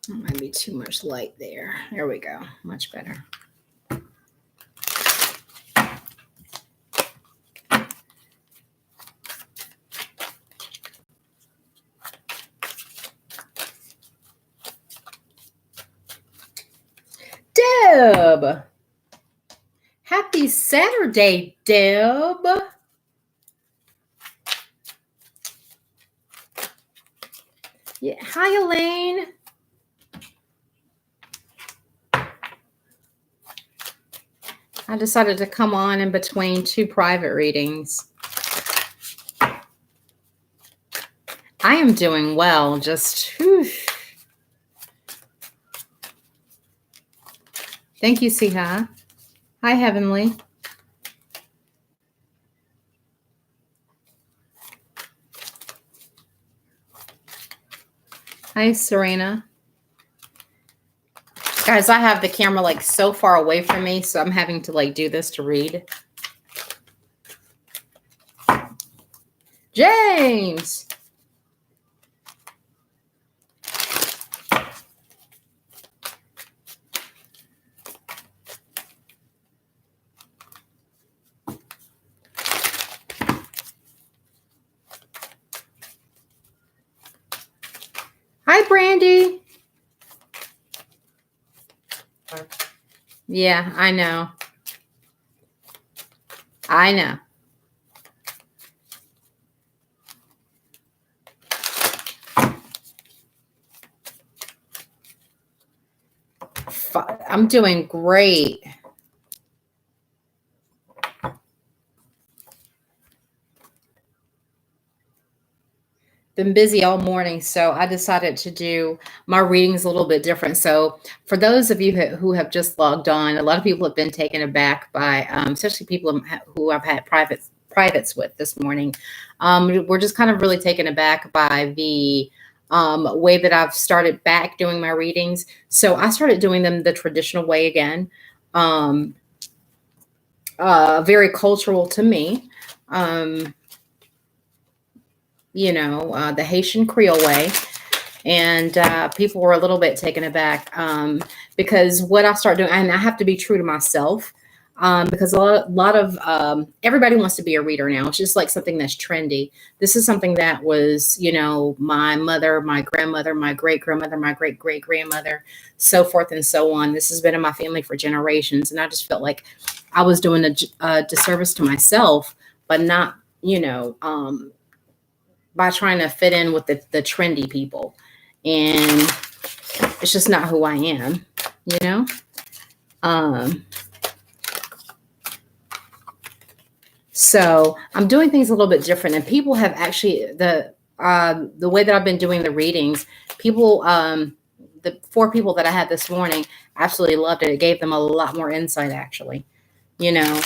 That might be too much light there. There we go. Much better. Deb. Happy Saturday, Deb. Yeah. Hi, Elaine. I decided to come on in between two private readings. I am doing well. Just whew. Thank you, Siha. Hi, Heavenly. Hi, Serena. Guys, I have the camera like so far away from me, so I'm having to like do this to read. James. Hi, Brandy. Yeah, I know. I know. I'm doing great. Been busy all morning, so I decided to do my readings a little bit different. So, for those of you who have just logged on, a lot of people have been taken aback by, especially people who I've had privates with this morning. We're just kind of really taken aback by the way that I've started back doing my readings. So I started doing them the traditional way again, very cultural to me. The Haitian Creole way. And people were a little bit taken aback because what I start doing, and I have to be true to myself because a lot of everybody wants to be a reader now. It's just like something that's trendy. This is something that was, my mother, my grandmother, my great grandmother, my great great grandmother, so forth and so on. This has been in my family for generations. And I just felt like I was doing a disservice to myself, but not, by trying to fit in with the trendy people. And it's just not who I am, you know? So I'm doing things a little bit different, and people have actually the way that I've been doing the readings, people, the 4 people that I had this morning absolutely loved it. It gave them a lot more insight, actually. I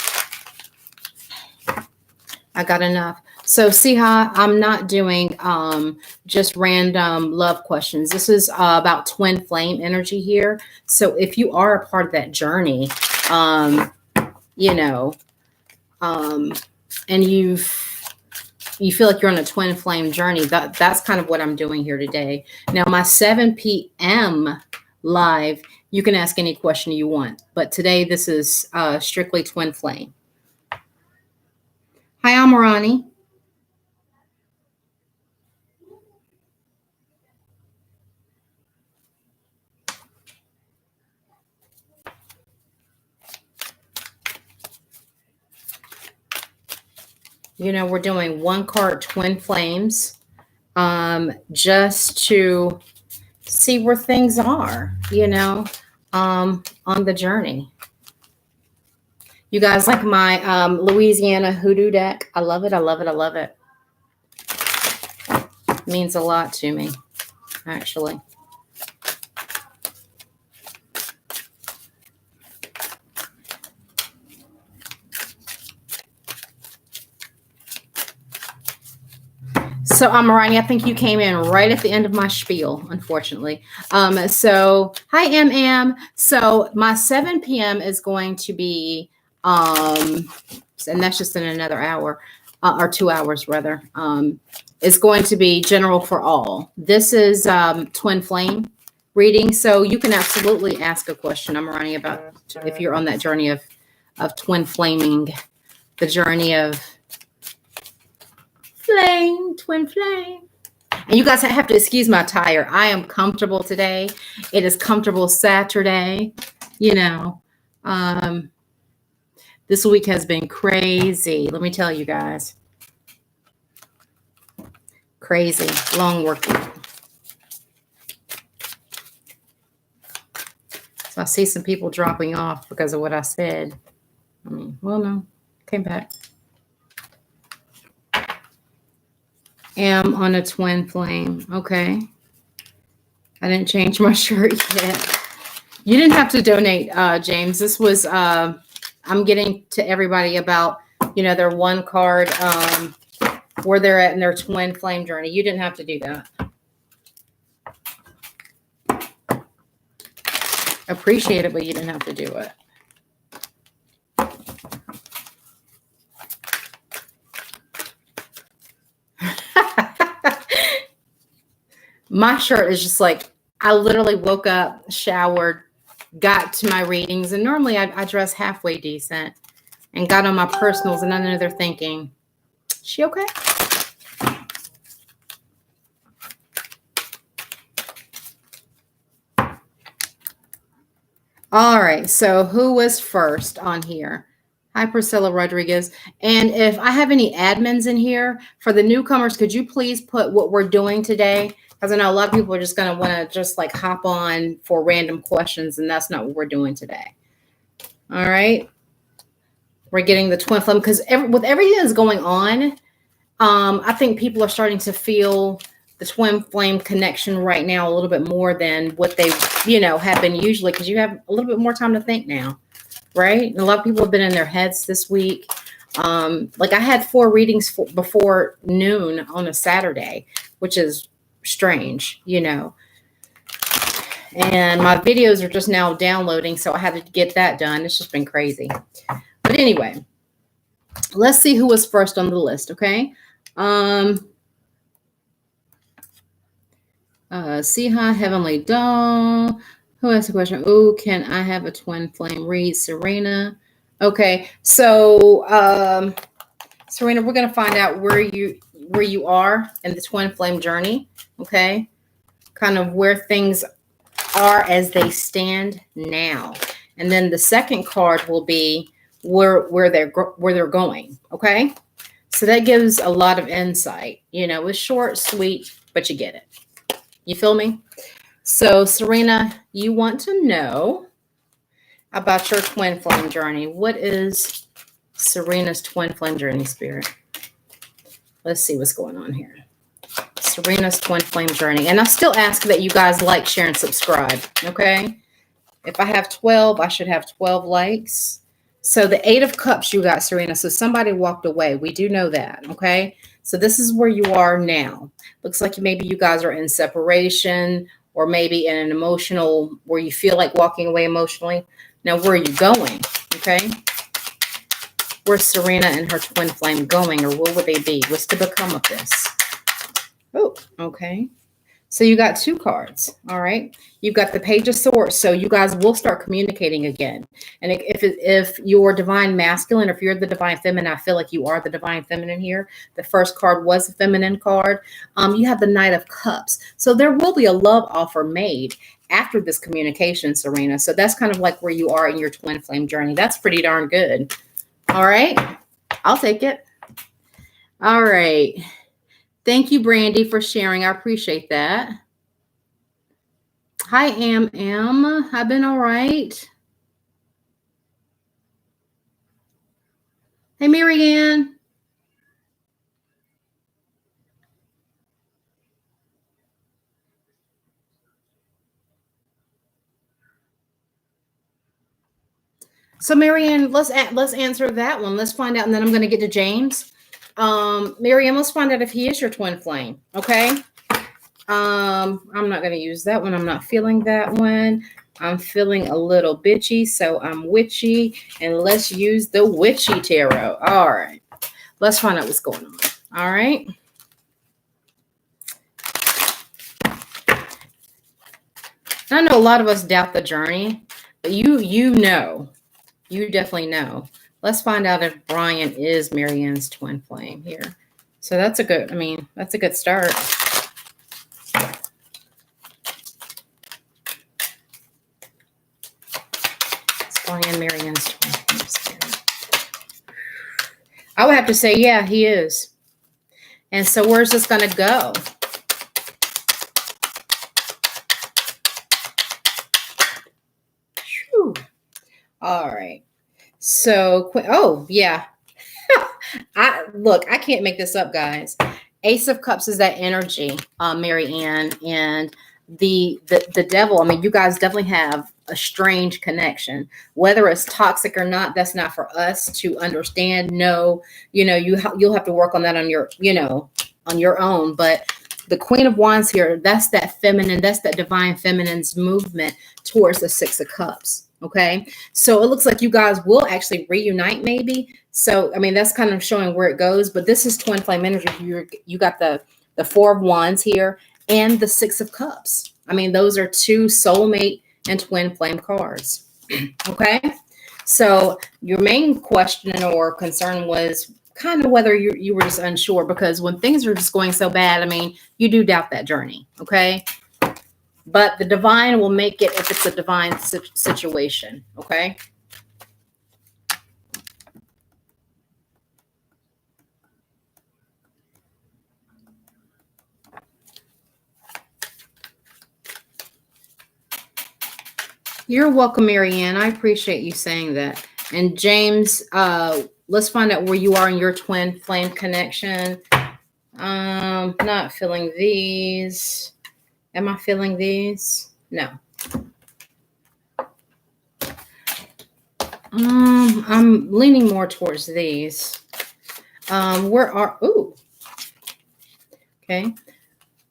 got enough. So see how I'm not doing just random love questions. This is about twin flame energy here. So if you are a part of that journey, and you feel like you're on a twin flame journey, that's kind of what I'm doing here today. Now, my 7 p.m. live, you can ask any question you want. But today, this is strictly twin flame. Hi, Amarani. We're doing 1 card twin flames just to see where things are, on the journey. You guys like my Louisiana hoodoo deck? I love it. I love it. I love it. It means a lot to me, actually. So, Amarani, I think you came in right at the end of my spiel, unfortunately. So, hi, MM. So, my 7 p.m. is going to be, and that's just in another hour, or 2 hours, rather. It's going to be general for all. This is twin flame reading. So you can absolutely ask a question. I'm running about if you're on that journey of twin flaming, the journey of twin flame. And you guys have to excuse my attire. I am comfortable today. It is comfortable Saturday. You know, this week has been crazy. Let me tell you guys. Crazy. Long work week. So I see some people dropping off because of what I said. I mean, well, no. Came back. Am on a twin flame. Okay. I didn't change my shirt yet. You didn't have to donate, James. This was, I'm getting to everybody about, their one card, where they're at in their twin flame journey. You didn't have to do that. Appreciate it, but you didn't have to do it. My shirt is just like, I literally woke up, showered, got to my readings, and normally I dress halfway decent, and got on my personals, and I know they're thinking, she okay? All right, so who was first on here? Hi, Priscilla Rodriguez. And if I have any admins in here, for the newcomers, could you please put what we're doing today? Because I know a lot of people are just going to want to just like hop on for random questions, and that's not what we're doing today. All right. We're getting the twin flame because with everything that's going on, I think people are starting to feel the twin flame connection right now a little bit more than what they, have been usually, because you have a little bit more time to think now, right? And a lot of people have been in their heads this week. Like I had 4 readings before noon on a Saturday, which is strange, and my videos are just now downloading, so I had to get that done. It's just been crazy. But anyway, let's see who was first on the list, okay? Siha, Heavenly Dawn. Who asked the question? Oh, can I have a twin flame read? Serena. Okay, so Serena, we're gonna find out where you are in the twin flame journey. Okay, kind of where things are as they stand now, and then the second card will be where they're going. Okay, so that gives a lot of insight. It's short, sweet, but you get it. You feel me? So Serena, you want to know about your twin flame journey. What is Serena's twin flame journey, Spirit? Let's see what's going on here. Serena's twin flame journey. And I still ask that you guys like, share, and subscribe. Okay. If I have 12, I should have 12 likes. So the 8 of Cups you got, Serena. So somebody walked away. We do know that. Okay. So this is where you are now. Looks like maybe you guys are in separation, or maybe in an emotional, where you feel like walking away emotionally. Now, where are you going? Okay. Where's Serena and her twin flame going, or what would they be? What's to become of this? Oh, okay. So you got 2 cards. All right. You've got the Page of Swords. So you guys will start communicating again. And if you're divine masculine, or if you're the divine feminine, I feel like you are the divine feminine here. The first card was a feminine card. You have the Knight of Cups. So there will be a love offer made after this communication, Serena. So that's kind of like where you are in your twin flame journey. That's pretty darn good. All right. I'll take it. All right. Thank you, Brandy, for sharing. I appreciate that. Hi, Am. I've been all right. Hey, Marianne. So, Marianne, let's answer that one. Let's find out, and then I'm going to get to James. Marianne, let's find out if he is your twin flame. Okay. I'm not going to use that one. I'm not feeling that one. I'm feeling a little bitchy, so I'm witchy, and let's use the witchy tarot. All right. Let's find out what's going on. All right. And I know a lot of us doubt the journey, but you know, you definitely know. Let's find out if Brian is Marianne's twin flame here. So that's a good, I mean, that's a good start. It's Brian Marianne's twin flame spirit. I would have to say, yeah, he is. And so where's this going to go? Whew. All right. So, oh, yeah. I can't make this up, guys. Ace of Cups is that energy, Marianne, and the devil. I mean, you guys definitely have a strange connection. Whether it's toxic or not, that's not for us to understand. No, you know, you'll have to work on that on your, you know, on your own. But the Queen of Wands here, that's that feminine, that's that divine feminine's movement towards the Six of Cups. Okay, so it looks like you guys will actually reunite, maybe. So, I mean, that's kind of showing where it goes. But this is twin flame energy. You got the Four of Wands here and the Six of Cups. I mean, those are two soulmate and twin flame cards. Okay, so your main question or concern was kind of whether you were just unsure, because when things are just going so bad, I mean, you do doubt that journey. Okay. But the divine will make it if it's a divine situation, okay? You're welcome, Marianne. I appreciate you saying that. And James, let's find out where you are in your twin flame connection. Not feeling these. Am I feeling these? No. I'm leaning more towards these. Ooh. Okay.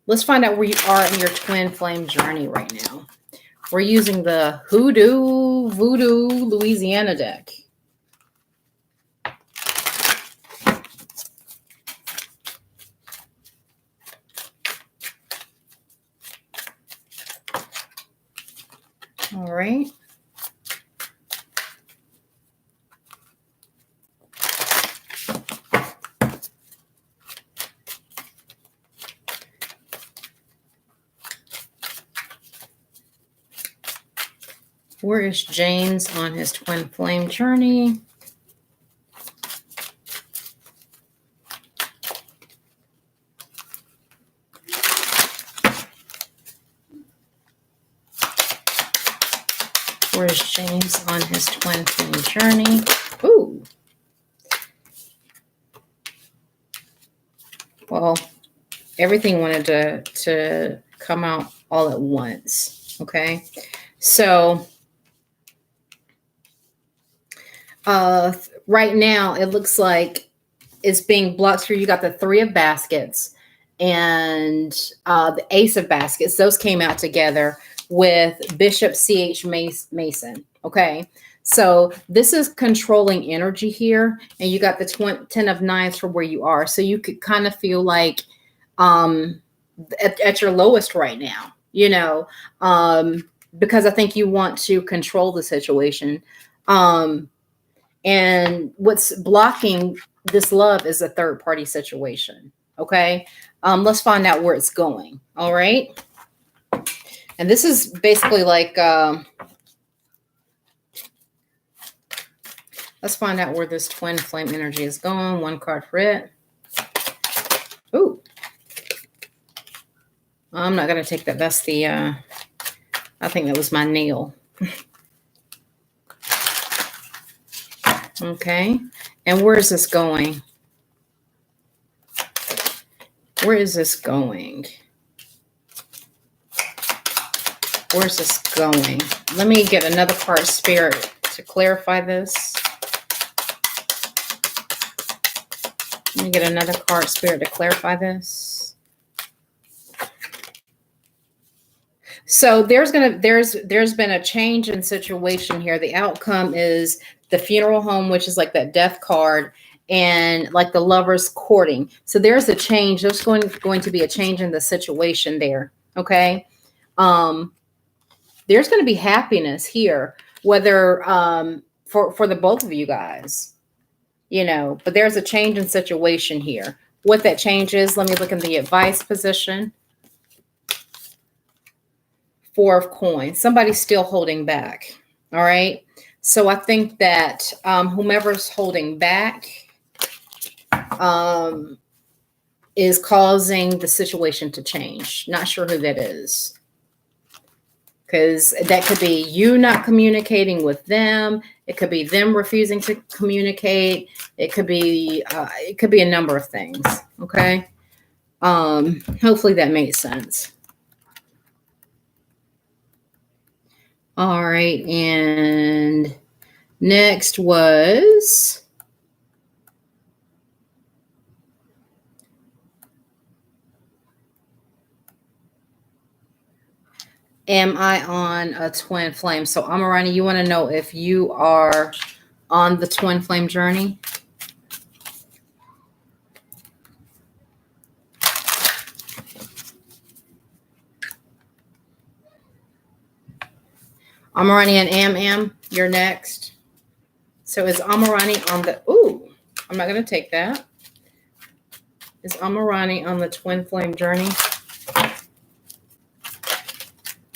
Let's find out where you are in your twin flame journey right now. We're using the Voodoo Louisiana deck. All right. Where is James on his twin flame journey? Where's James on his twin flame journey? Ooh. Well, everything wanted to come out all at once. Okay. So right now it looks like it's being blocked through. You got the Three of Baskets and the Ace of Baskets. Those came out together with Bishop C.H. Mason. Okay. So this is controlling energy here. And you got the 10 of Knives for where you are. So you could kind of feel like at your lowest right now, you know, because I think you want to control the situation. And what's blocking this love is a third party situation. Okay. Let's find out where it's going. All right. And this is basically like, let's find out where this twin flame energy is going. One card for it. Ooh. I'm not going to take that. That's the, I think that was my nail. Okay. And where is this going? Where is this going? Where's this going? Let me get another card, Spirit, to clarify this. Let me get another card, Spirit, to clarify this. So there's been a change in situation here. The outcome is the funeral home, which is like that death card, and like the lovers courting. So there's a change. There's going to be a change in the situation there. Okay. There's going to be happiness here, whether for the both of you guys, you know, but there's a change in situation here. What that change is, let me look in the advice position. Four of coins. Somebody's still holding back. All right. So I think that whomever's holding back is causing the situation to change. Not sure who that is. Because that could be you not communicating with them. It could be them refusing to communicate. It could be a number of things. Okay. Hopefully that made sense. All right. And next was am I on a twin flame? So Amarani, you want to know if you are on the twin flame journey? Amarani and Am, you're next. So is Amarani on the, ooh, I'm not going to take that. Is Amarani on the twin flame journey?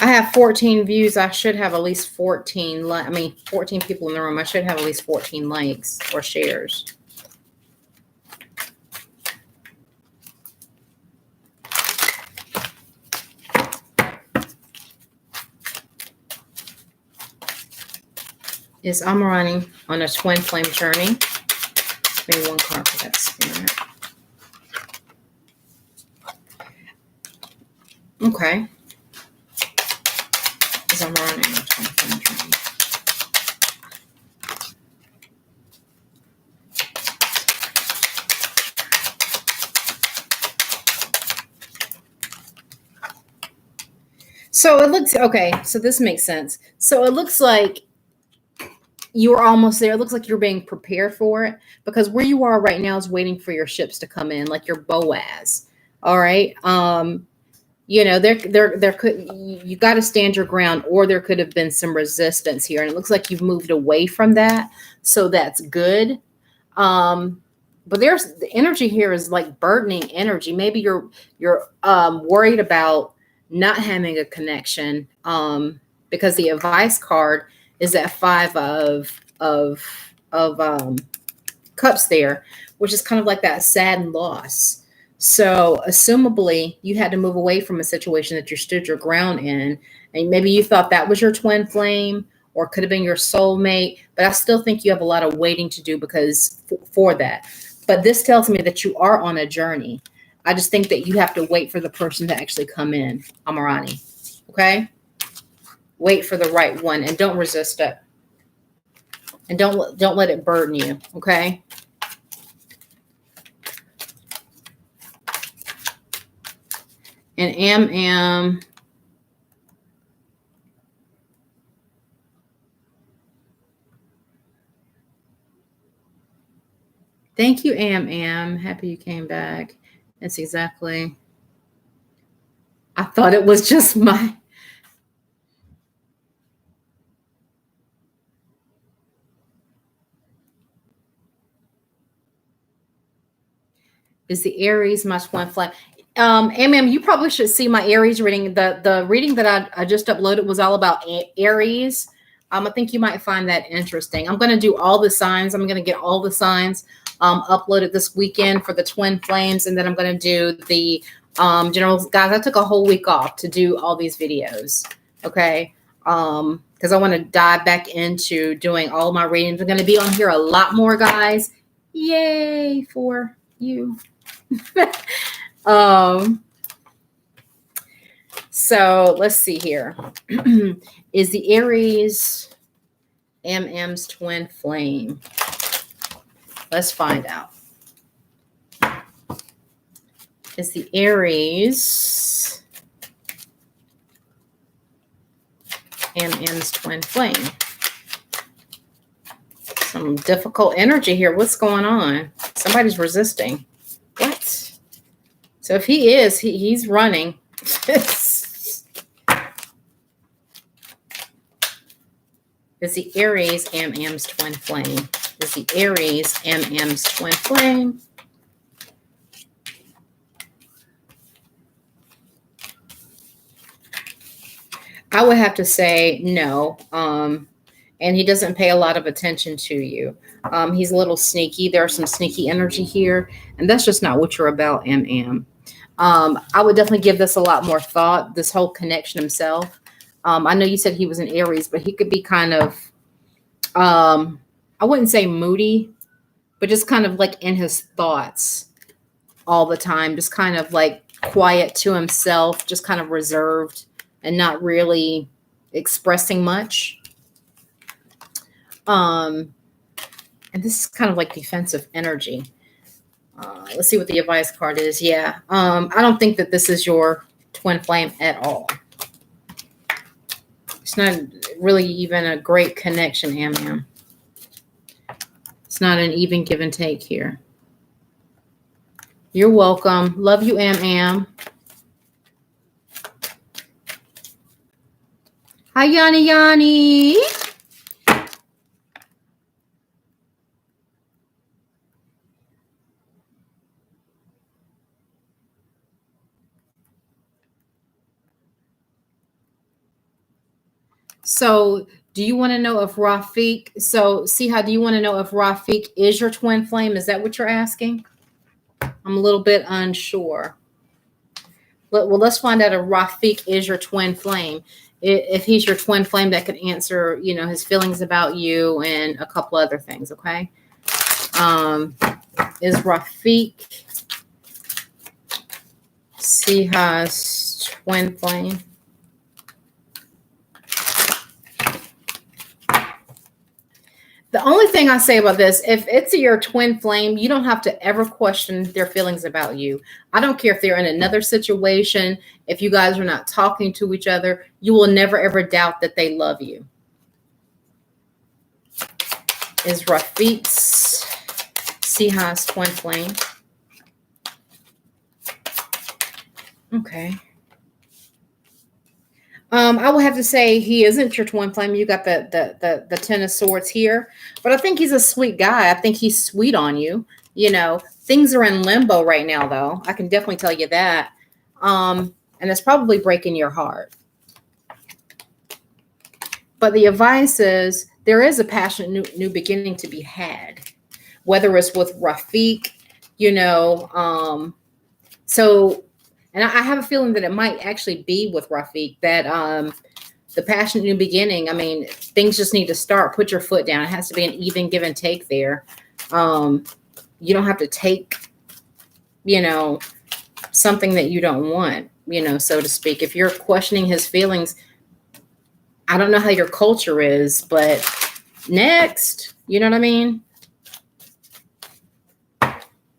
I have 14 views. I should have at least 14, 14 people in the room. I should have at least 14 likes or shares. Is Amarani on a twin flame journey? Maybe one card for that spirit. Okay. Is Amarani on a twin flame journey? So it looks, okay, so this makes sense. So it looks like you're almost there. It looks like you're being prepared for it, because where you are right now is waiting for your ships to come in, like your Boaz. All right. You know, there could, you got to stand your ground, or there could have been some resistance here. And it looks like you've moved away from that. So that's good. But there's the energy here is like burdening energy. Maybe you're worried about not having a connection, because the advice card is that five of cups there, which is kind of like that sad loss. So assumably you had to move away from a situation that you stood your ground in, and maybe you thought that was your twin flame, or could have been your soulmate, but I still think you have a lot of waiting to do because for that. But this tells me that you are on a journey. I just think that you have to wait for the person to actually come in, Amarani. Okay? Wait for the right one, and don't resist it. And don't let it burden you, okay? And Am. Thank you, Am. Happy you came back. That's exactly. I thought it was just my. Is the Aries my twin flame? Am, you probably should see my Aries reading. The reading that I just uploaded was all about Aries. I think you might find that interesting. I'm going to do all the signs. I'm going to get all the signs uploaded this weekend for the twin flames, and then I'm going to do the generals. Guys, I took a whole week off to do all these videos. Okay. Because I want to dive back into doing all my readings. I'm going to be on here a lot more, guys. Yay for you. So let's see here. Is the Aries Am's twin flame? Let's find out. Is the Aries Am's twin flame? Some difficult energy here. What's going on? Somebody's resisting. What? So if he is, he's running. Is the Aries MM's twin flame? Is the Aries MM's twin flame? I would have to say no. And he doesn't pay a lot of attention to you. He's a little sneaky. There's some sneaky energy here, and that's just not what you're about, MM. I would definitely give this a lot more thought, this whole connection himself. I know you said he was an Aries, but he could be kind of, I wouldn't say moody, but just kind of like in his thoughts all the time, just kind of like quiet to himself, just kind of reserved and not really expressing much. And this is kind of like defensive energy. Let's see what the advice card is. Yeah. I don't think that this is your twin flame at all. It's not really even a great connection, Am. It's not an even give and take here. You're welcome. Love you, Am. Hi, Yanni. So do you want to know if Rafiq, so see how do you want to know if Rafiq is your twin flame? Is that what you're asking? I'm a little bit unsure. Well, let's find out if Rafiq is your twin flame. If he's your twin flame, that could answer, his feelings about you and a couple other things, okay? Is Rafiq Siha's twin flame? The only thing I say about this, if it's your twin flame, you don't have to ever question their feelings about you. I don't care if they're in another situation. If you guys are not talking to each other, you will never, ever doubt that they love you. Is Rafiq's Siha's twin flame? Okay. I would have to say he isn't your twin flame. You got the Ten of Swords here, but I think he's a sweet guy. I think he's sweet on you. Things are in limbo right now, though. I can definitely tell you that. And it's probably breaking your heart. But the advice is there is a passionate new beginning to be had, whether it's with Rafiq, so. And I have a feeling that it might actually be with Rafiq, that the passionate new beginning, things just need to start. Put your foot down. It has to be an even give and take there. You don't have to take, something that you don't want, so to speak. If you're questioning his feelings, I don't know how your culture is, but next, you know what I mean?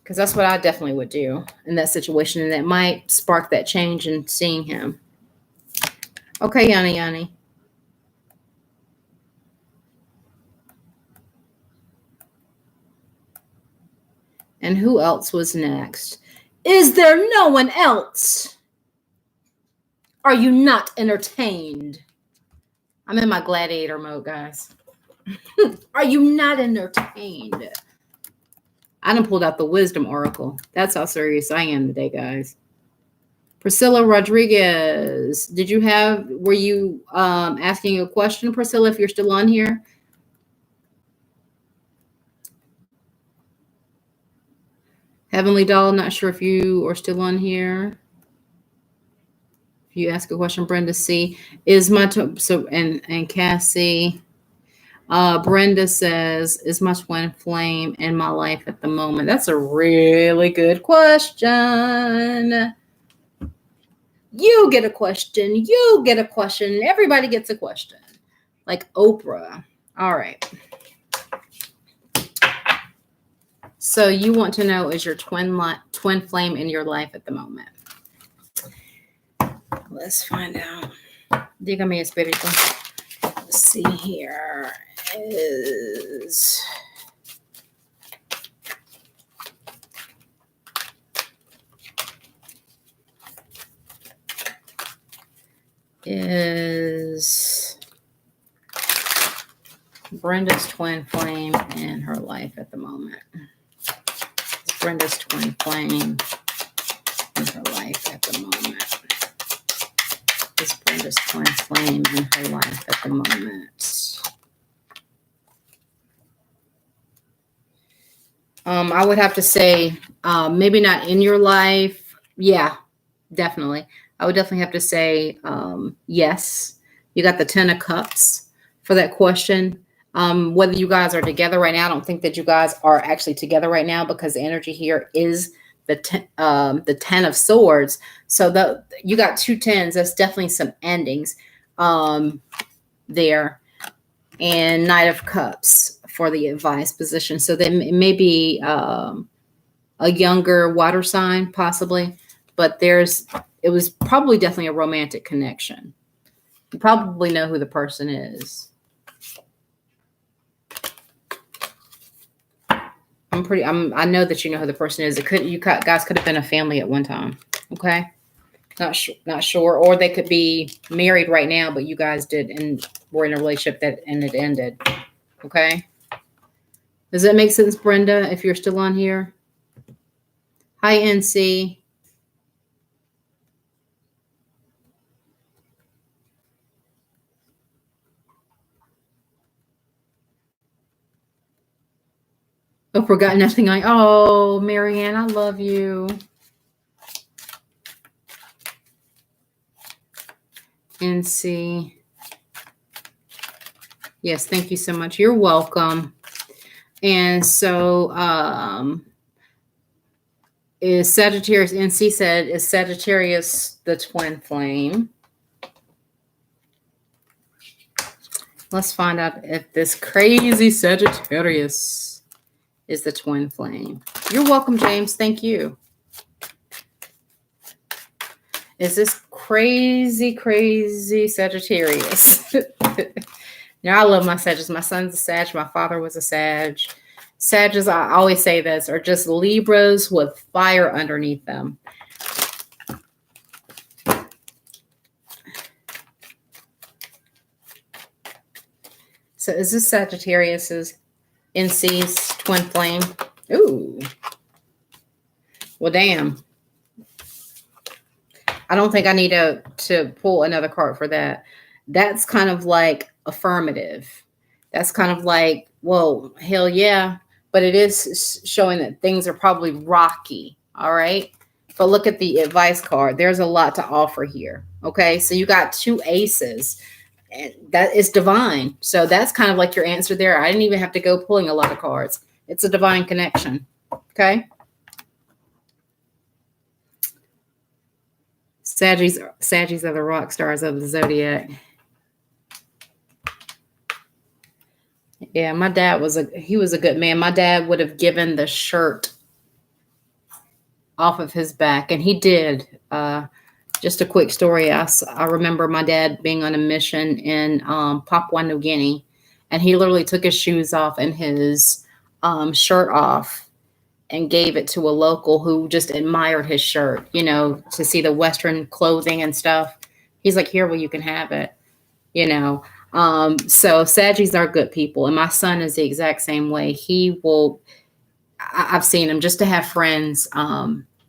Because that's what I definitely would do in that situation. And that might spark that change in seeing him. Okay, Yanni. And who else was next? Is there no one else? Are you not entertained? I'm in my gladiator mode, guys. Are you not entertained? I done pulled out the wisdom oracle. That's how serious I am today, guys. Priscilla Rodriguez, were you asking a question, Priscilla, if you're still on here? Heavenly Doll, not sure if you are still on here. If you ask a question, Brenda C. And Cassie. Brenda says, is my twin flame in my life at the moment? That's a really good question. You get a question. You get a question. Everybody gets a question. Like Oprah. All right. So you want to know, is your twin flame in your life at the moment? Let's find out. Dígame, Espíritu. Let's see here. Is Brenda's twin flame in her life at the moment. Brenda's twin flame in her life at the moment. Is Brenda's twin flame in her life at the moment? I would have to say maybe not in your life. Yeah, definitely. I would definitely have to say yes. You got the 10 of Cups for that question. Whether you guys are together right now, I don't think that you guys are actually together right now because the energy here is the 10 of Swords. So you got 2 10s. That's definitely some endings there. And Knight of Cups for the advice position. So then it may be a younger water sign possibly, but it was probably definitely a romantic connection. You probably know who the person is. I know that you know who the person is. You guys could have been a family at one time. Okay. Not sure. Or they could be married right now, but you guys did and were in a relationship and it ended. Okay. Does that make sense, Brenda, if you're still on here? Hi, NC. Oh, forgot nothing. Oh, Marianne, I love you. NC. Yes, thank you so much. You're welcome. And so is Sagittarius, NC said, is Sagittarius the twin flame? Let's find out if this crazy Sagittarius is the twin flame. You're welcome, James. Thank you. Is this crazy, crazy Sagittarius? Now, I love my Sagittarius. My son's a Sag. My father was a Sag. Sagittarius, I always say this, are just Libras with fire underneath them. So is this Sagittarius's NC's twin flame? Ooh. Well, damn. I don't think I need to pull another card for that. That's kind of like affirmative. That's kind of like, well, hell yeah. But it is showing that things are probably rocky. All right. But look at the advice card. There's a lot to offer here. Okay. So you got 2 aces. And that is divine. So that's kind of like your answer there. I didn't even have to go pulling a lot of cards. It's a divine connection. Okay. Saggies are the rock stars of the zodiac. Yeah, my dad was a good man. My dad would have given the shirt off of his back, and he did. Just a quick story. I remember my dad being on a mission in Papua New Guinea, and he literally took his shoes off and his shirt off and gave it to a local who just admired his shirt, you know, to see the Western clothing and stuff. He's like, here, well, you can have it, you know. So Saggies are good people. And my son is the exact same way. I've seen him just to have friends.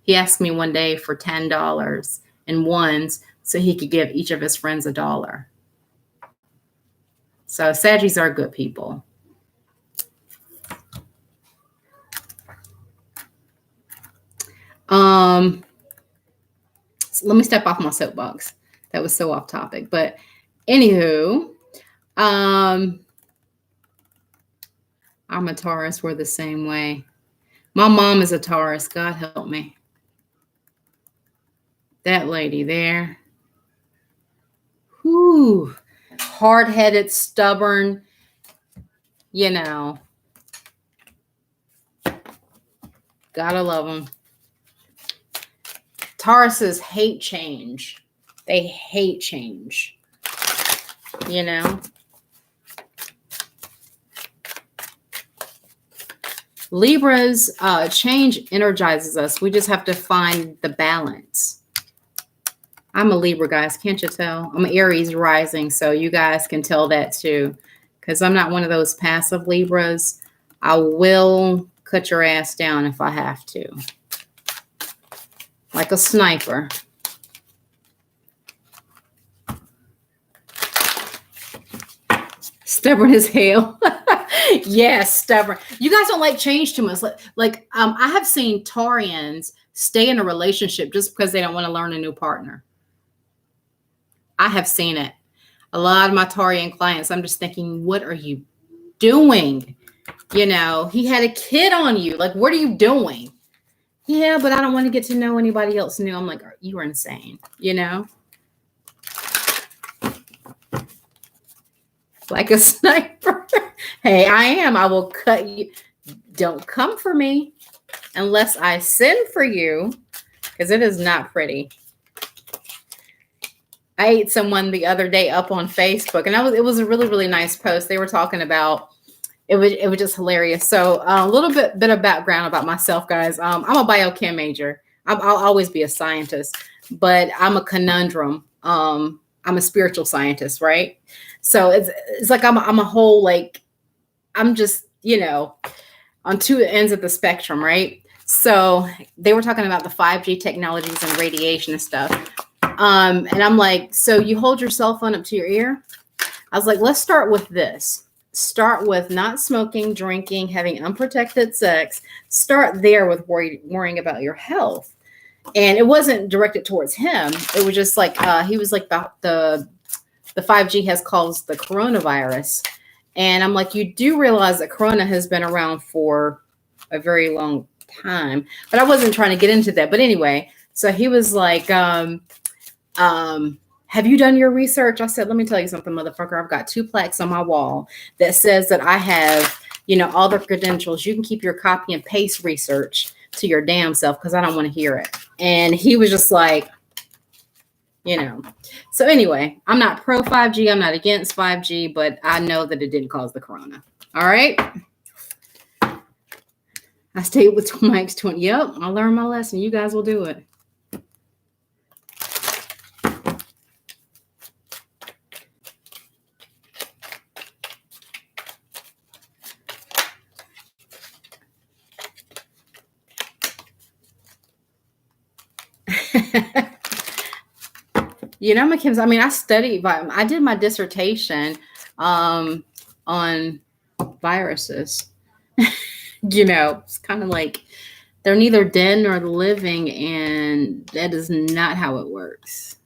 He asked me one day for $10 in ones so he could give each of his friends $1. So Saggies are good people. So let me step off my soapbox. That was so off topic. But anywho, I'm a Taurus. We're the same way. My mom is a Taurus. God help me. That lady there. Whew. Hard-headed, stubborn, you know. Gotta love them. Tauruses hate change. They hate change. You know. Libras, change energizes us. We just have to find the balance. I'm a Libra, guys. Can't you tell? I'm an Aries rising, so you guys can tell that too. because I'm not one of those passive Libras. I will cut your ass down if I have to. Like a sniper. Stubborn as hell. Yes, stubborn. You guys don't like change too much. I have seen Taurians stay in a relationship just because they don't want to learn a new partner. I have seen it. A lot of my Taurian clients, I'm just thinking, what are you doing? You know, he had a kid on you. Like, what are you doing? Yeah, but I don't want to get to know anybody else new. I'm like, you are insane, you know? Like a sniper. Hey, I am. I will cut you. Don't come for me unless I send for you, because it is not pretty. I ate someone the other day up on Facebook, and it was a really, really nice post. They were talking about it was just hilarious. So a little bit of background about myself, guys. I'm a biochem major. I'll always be a scientist, but I'm a conundrum. I'm a spiritual scientist, right? So it's like I'm a whole, like, I'm just, you know, on two ends of the spectrum, right? So they were talking about the 5G technologies and radiation and stuff. And I'm like, so you hold your cell phone up to your ear? I was like, let's start with this. Start with not smoking, drinking, having unprotected sex. Start there with worrying about your health. And it wasn't directed towards him. It was just like, he was like, the 5G has caused the coronavirus. And I'm like, you do realize that Corona has been around for a very long time, but I wasn't trying to get into that. But anyway, so he was like, have you done your research? I said, let me tell you something, motherfucker. I've got 2 plaques on my wall that says that I have, you know, all the credentials. You can keep your copy and paste research to your damn self, because I don't want to hear it. And he was just like, you know. So anyway, I'm not pro 5G. I'm not against 5G, but I know that it didn't cause the corona. All right. I stayed with Mike's 20. Yep, I learned my lesson. You guys will do it. You know, McKinsey, I mean, I did my dissertation on viruses. You know, it's kind of like they're neither dead nor living, and that is not how it works.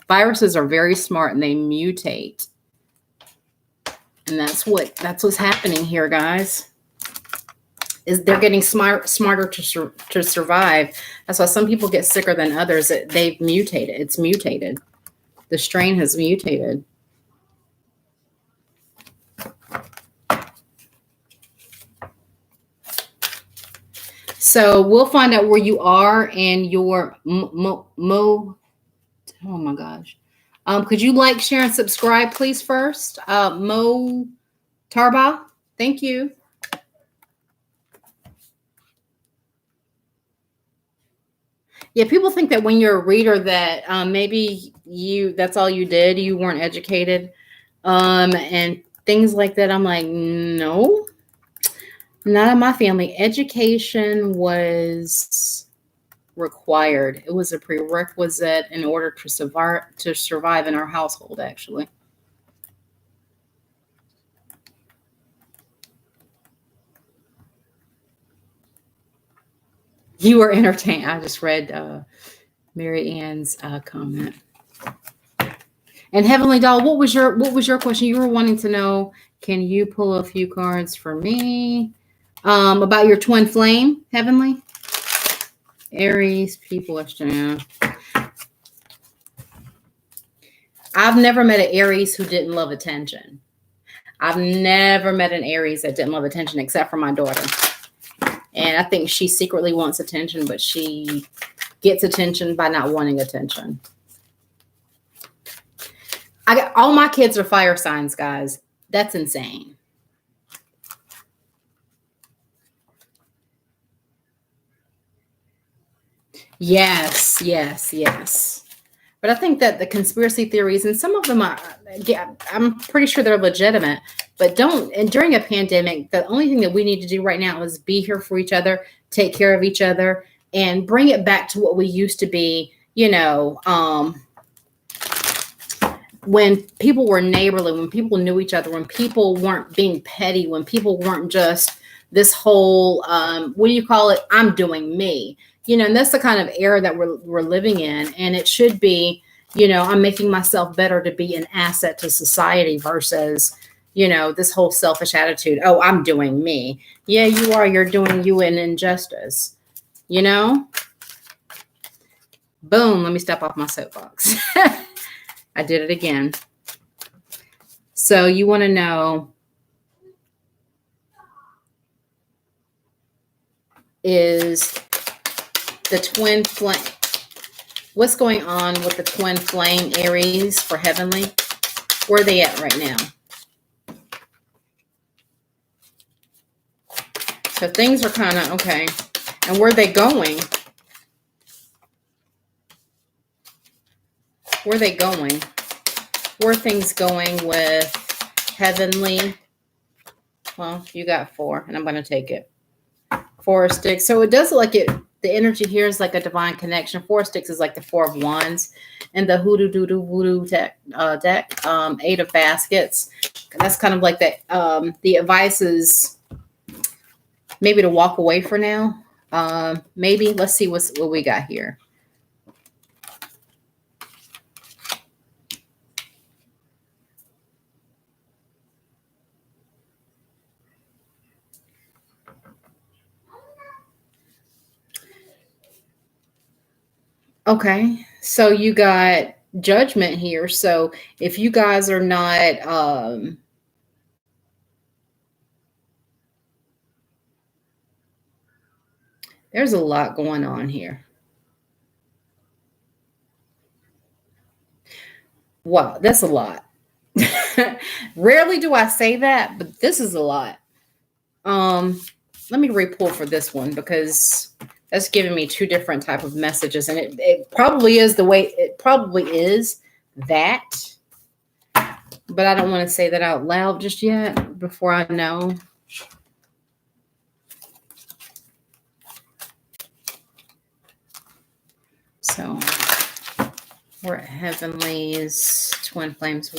Viruses are very smart and they mutate. And that's what's happening here, guys. Is they're getting smarter to survive. That's why some people get sicker than others. They've mutated. It's mutated. The strain has mutated. So we'll find out where you are and your oh my gosh. Could you like, share, and subscribe, please, first? Mo Tarba, thank you. Yeah, people think that when you're a reader that maybe that's all you did. You weren't educated and things like that. I'm like, no, not in my family. Education was required. It was a prerequisite in order to survive in our household, actually. You were entertained. I just read Mary Ann's comment. And Heavenly Doll, what was your question? You were wanting to know, can you pull a few cards for me about your twin flame, Heavenly? Aries, people, yeah. I've never met an Aries who didn't love attention. I've never met an Aries that didn't love attention, except for my daughter. And I think she secretly wants attention, but she gets attention by not wanting attention. All my kids are fire signs, guys. That's insane. Yes, yes, yes. But I think that the conspiracy theories, and some of them are, yeah, I'm pretty sure they're legitimate, but don't, and during a pandemic, the only thing that we need to do right now is be here for each other, take care of each other, and bring it back to what we used to be, when people were neighborly, when people knew each other, when people weren't being petty, when people weren't just this whole, what do you call it? I'm doing me, and that's the kind of era that we're living in. And it should be, I'm making myself better to be an asset to society versus, this whole selfish attitude. Oh, I'm doing me. Yeah, you are. You're doing you an injustice, Boom. Let me step off my soapbox. I did it again. So you want to know, is the twin flame, what's going on with the twin flame Aries for heavenly? Where are they at right now? So things are kind of okay. And where are they going? Where are they going? Where are things going with heavenly? Well, you got 4, and I'm going to take it. 4 of Sticks. So it does look like it. The energy here is like a divine connection. 4 of Sticks is like the 4 of Wands, and the hoodoo doodoo voodoo deck. 8 of Baskets. That's kind of like that. The advice is maybe to walk away for now. Maybe let's see what we got here. Okay, so you got Judgment here. So if you guys are not, there's a lot going on here. Wow, that's a lot. Rarely do I say that, but this is a lot. Let me re-pull for this one because that's giving me 2 different type of messages, and it probably is the way it probably is that, but I don't want to say that out loud just yet before I know. So we're at Heavenly's twin flames.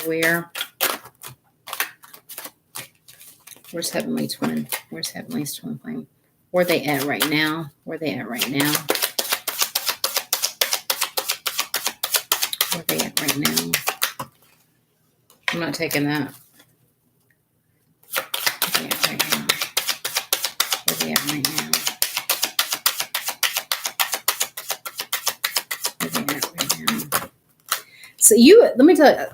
Where's Heavenly twin? Where's Heavenly's twin flame? Where are they at right now? Where are they at right now? Where are they at right now? I'm not taking that. Where are they at right now? Where are they at right now? Where are they at right now? So let me tell you,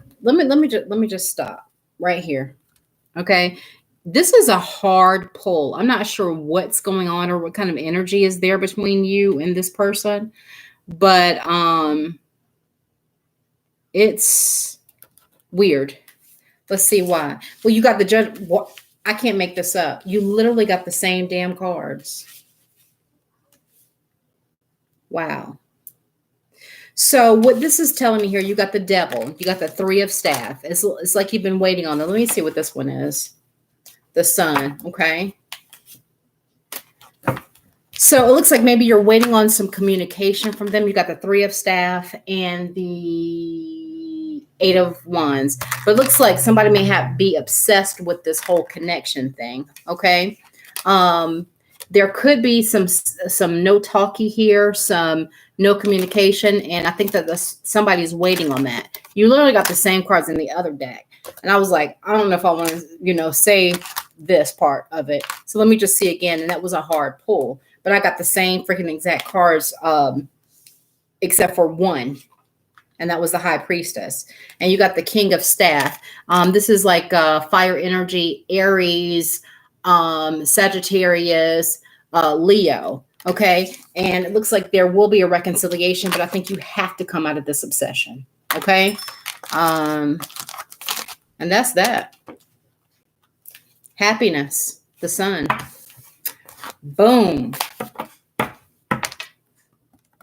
let me just stop right here. Okay. This is a hard pull. I'm not sure what's going on or what kind of energy is there between you and this person, but it's weird. Let's see why. Well, you got the Judge. I can't make this up. You literally got the same damn cards. Wow. So what this is telling me here, you got the Devil. You got the 3 of Staff. It's like you've been waiting on it. Let me see what this one is. The Sun, okay? So it looks like maybe you're waiting on some communication from them. You got the 3 of Staff and the 8 of Wands. But it looks like somebody may be obsessed with this whole connection thing, okay? There could be some no talkie here, some no communication, and I think that somebody's waiting on that. You literally got the same cards in the other deck. And I was like, I don't know if I want to, say this part of it. So let me just see again. And that was a hard pull. But I got the same freaking exact cards, except for one. And that was the High Priestess. And you got the King of Staff. This is like fire energy, Aries, Sagittarius, Leo. Okay. And it looks like there will be a reconciliation, but I think you have to come out of this obsession. Okay. And that's that. Happiness, the Sun. Boom.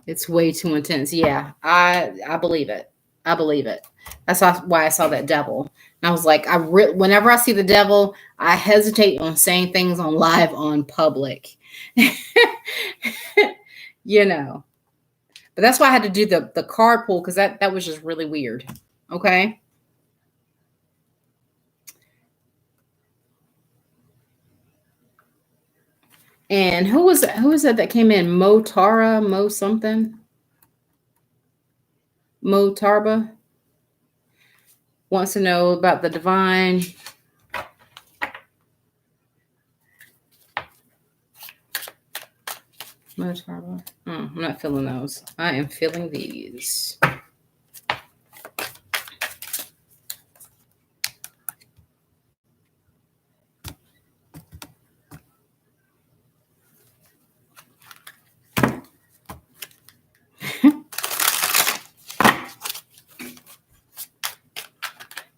It's way too intense. Yeah, I believe it. I believe it. That's why I saw that devil. And I was like, whenever I see the devil, I hesitate on saying things on live on public. you know. But that's why I had to do the card pull, because that was just really weird. Okay. And who was that came in? Mo something? Mo Tarba wants to know about the divine. Mo Tarba. Oh, I'm not feeling those. I am feeling these.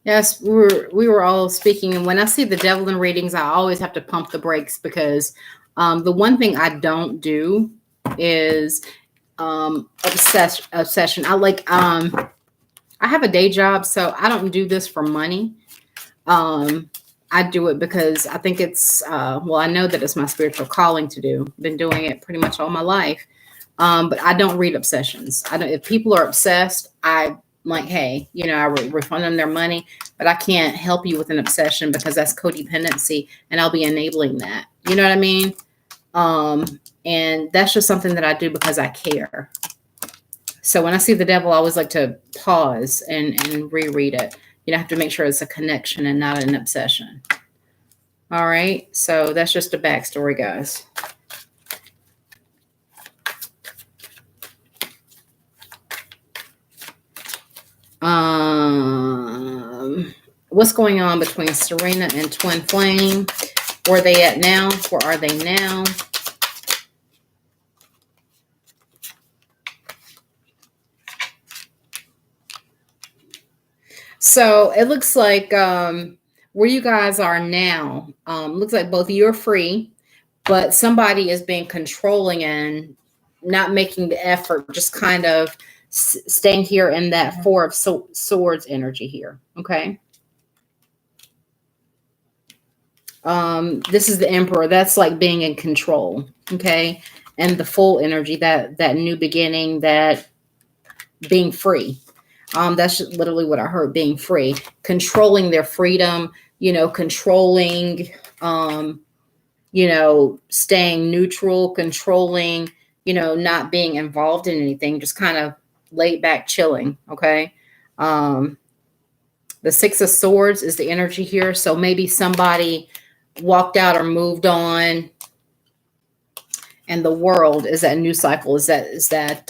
Yes, we were all speaking, and when I see the devil in readings, I always have to pump the brakes, because the one thing I don't do is obsession. I have a day job, so I don't do this for money. I do it because I think it's I know that it's my spiritual calling to do. Been doing it pretty much all my life. But I don't read obsessions. I don't. If people are obsessed, I'm like, hey, I refund them their money, but I can't help you with an obsession, because that's codependency, and I'll be enabling that. You know what I mean? And that's just something that I do because I care. So when I see the devil, I always like to pause and reread it. I have to make sure it's a connection and not an obsession. All right. So that's just a backstory, guys. What's going on between Serena and Twin Flame? Where are they at now? Where are they now? So it looks like where you guys are now, looks like both of you are free, but somebody is being controlling and not making the effort, just kind of staying here in that Four of Swords energy here. Okay. This is the Emperor. That's like being in control. Okay. And the full energy, that new beginning, that being free. That's literally what I heard, being free, controlling their freedom, controlling, staying neutral, controlling, not being involved in anything, just kind of laid back, chilling. Okay. The Six of Swords is the energy here. So maybe somebody walked out or moved on, and the world is that new cycle. Is that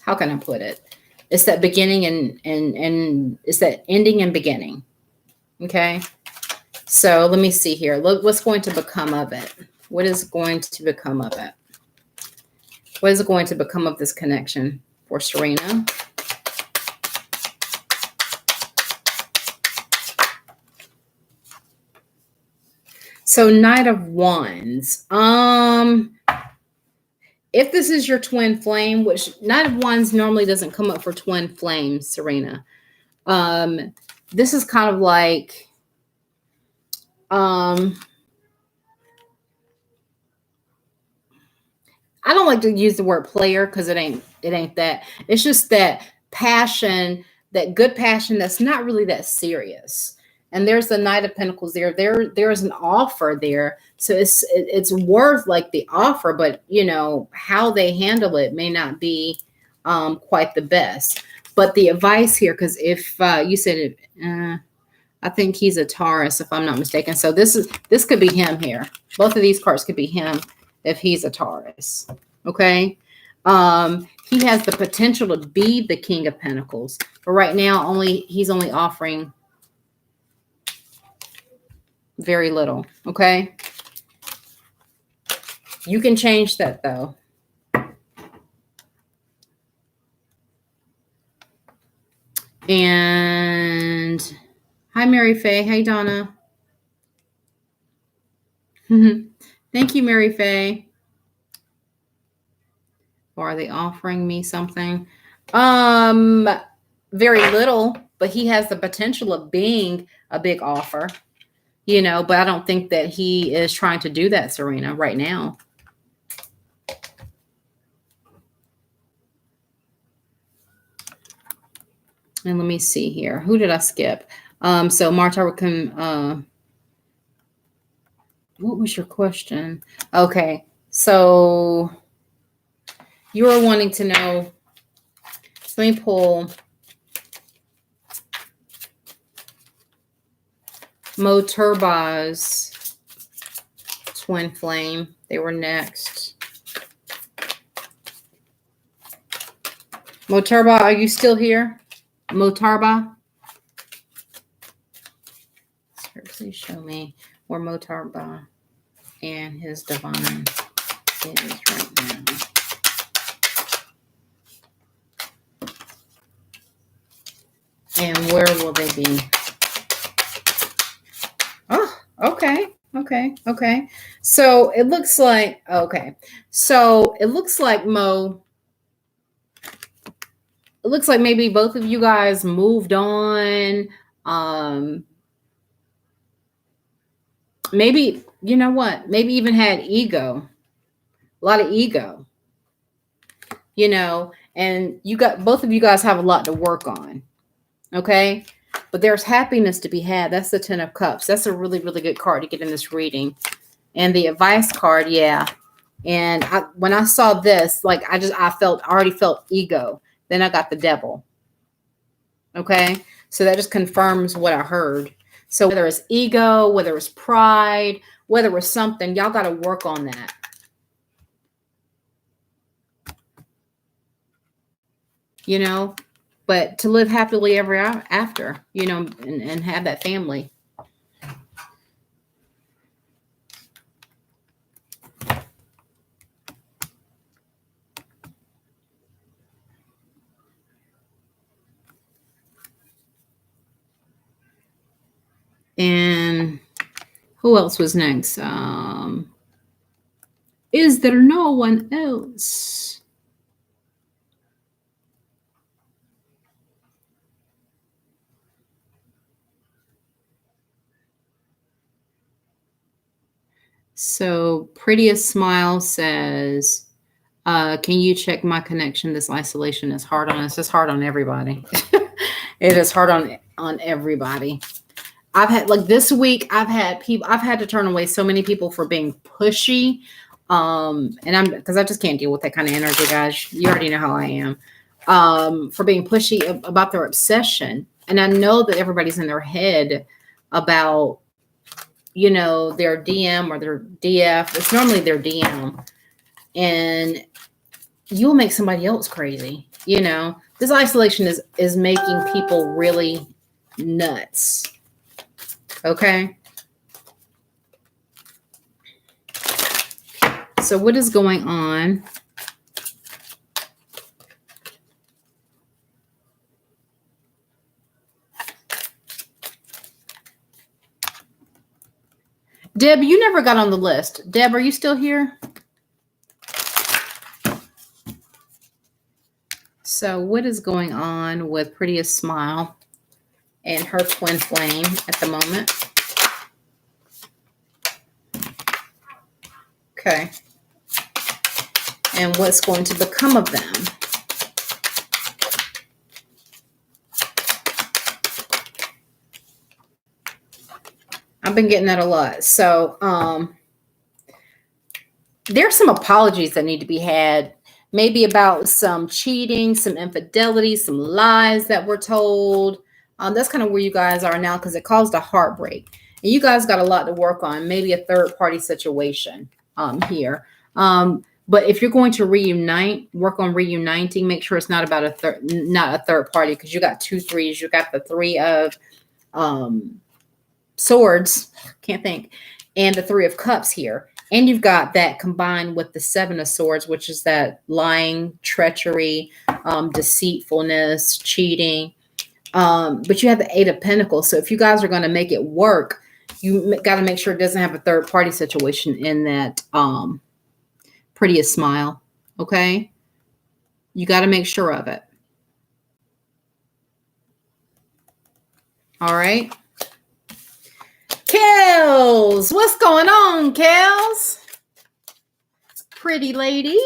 how can I put it? It's that beginning and it's that ending and beginning. Okay. So let me see here. Look, what's going to become of it? What is going to become of it? What is going to become of this connection for Serena? So Knight of Wands. If this is your twin flame, which Knight of Wands normally doesn't come up for twin flames, Serena. This is kind of like, I don't like to use the word player, because it ain't that. It's just that passion, that good passion that's not really that serious. And there's the Knight of Pentacles there. There's an offer there. So it's worth like the offer, but how they handle it may not be quite the best. But the advice here, because if you said it, I think he's a Taurus, if I'm not mistaken. So this could be him here. Both of these cards could be him if he's a Taurus. Okay. He has the potential to be the King of Pentacles, but right now he's only offering very little. Okay. You can change that though. And hi, Mary Faye. Hey, Donna. Thank you, Mary Faye. Or are they offering me something? Um, very little, but he has the potential of being a big offer, but I don't think that he is trying to do that, Serena, right now. And let me see here. Who did I skip? So Marta can, what was your question? Okay. So you were wanting to know, so let me pull Mo Turba's twin flame. They were next. Mo Turba, are you still here? Mo Turba? Please show me where Mo Turba and his divine is right now. And where will they be? Oh, okay. Okay. So it looks like, Mo, it looks like maybe both of you guys moved on. Maybe, you know what? Maybe even had ego, a lot of ego, and both of you guys have a lot to work on. Okay. But there's happiness to be had. That's the 10 of Cups. That's a really, really good card to get in this reading. And the advice card, yeah. And when I saw this, like I already felt ego. Then I got the Devil. Okay. So that just confirms what I heard. So whether it's ego, whether it's pride, whether it's something, y'all got to work on that. But to live happily ever after, and have that family. And who else was next? Is there no one else? So Prettiest Smile says, can you check my connection? This isolation is hard on us. It's hard on everybody. It is hard on everybody. I've had, like, this week, I've had to turn away so many people for being pushy. Because I just can't deal with that kind of energy, guys. You already know how I am. For being pushy about their obsession. And I know that everybody's in their head about, their DM or their DF. It's normally their DM. And you'll make somebody else crazy. This isolation is making people really nuts. Okay. So what is going on? Deb, you never got on the list. Deb, are you still here? So what is going on with Prettiest Smile and her twin flame at the moment? Okay. And what's going to become of them? I've been getting that a lot. So there's some apologies that need to be had. Maybe about some cheating, some infidelity, some lies that were told. That's kind of where you guys are now, because it caused a heartbreak. And you guys got a lot to work on. Maybe a third-party situation here. But if you're going to reunite, work on reuniting, make sure it's not about not a third party, because you got 2 3s. You got the 3 of Swords, can't think, and the 3 of Cups here. And you've got that combined with the 7 of Swords, which is that lying, treachery, deceitfulness, cheating. But you have the 8 of Pentacles. So if you guys are going to make it work, you got to make sure it doesn't have a third party situation in that Prettiest Smile. Okay. You got to make sure of it. All right. Kels, what's going on, Kels? Pretty lady.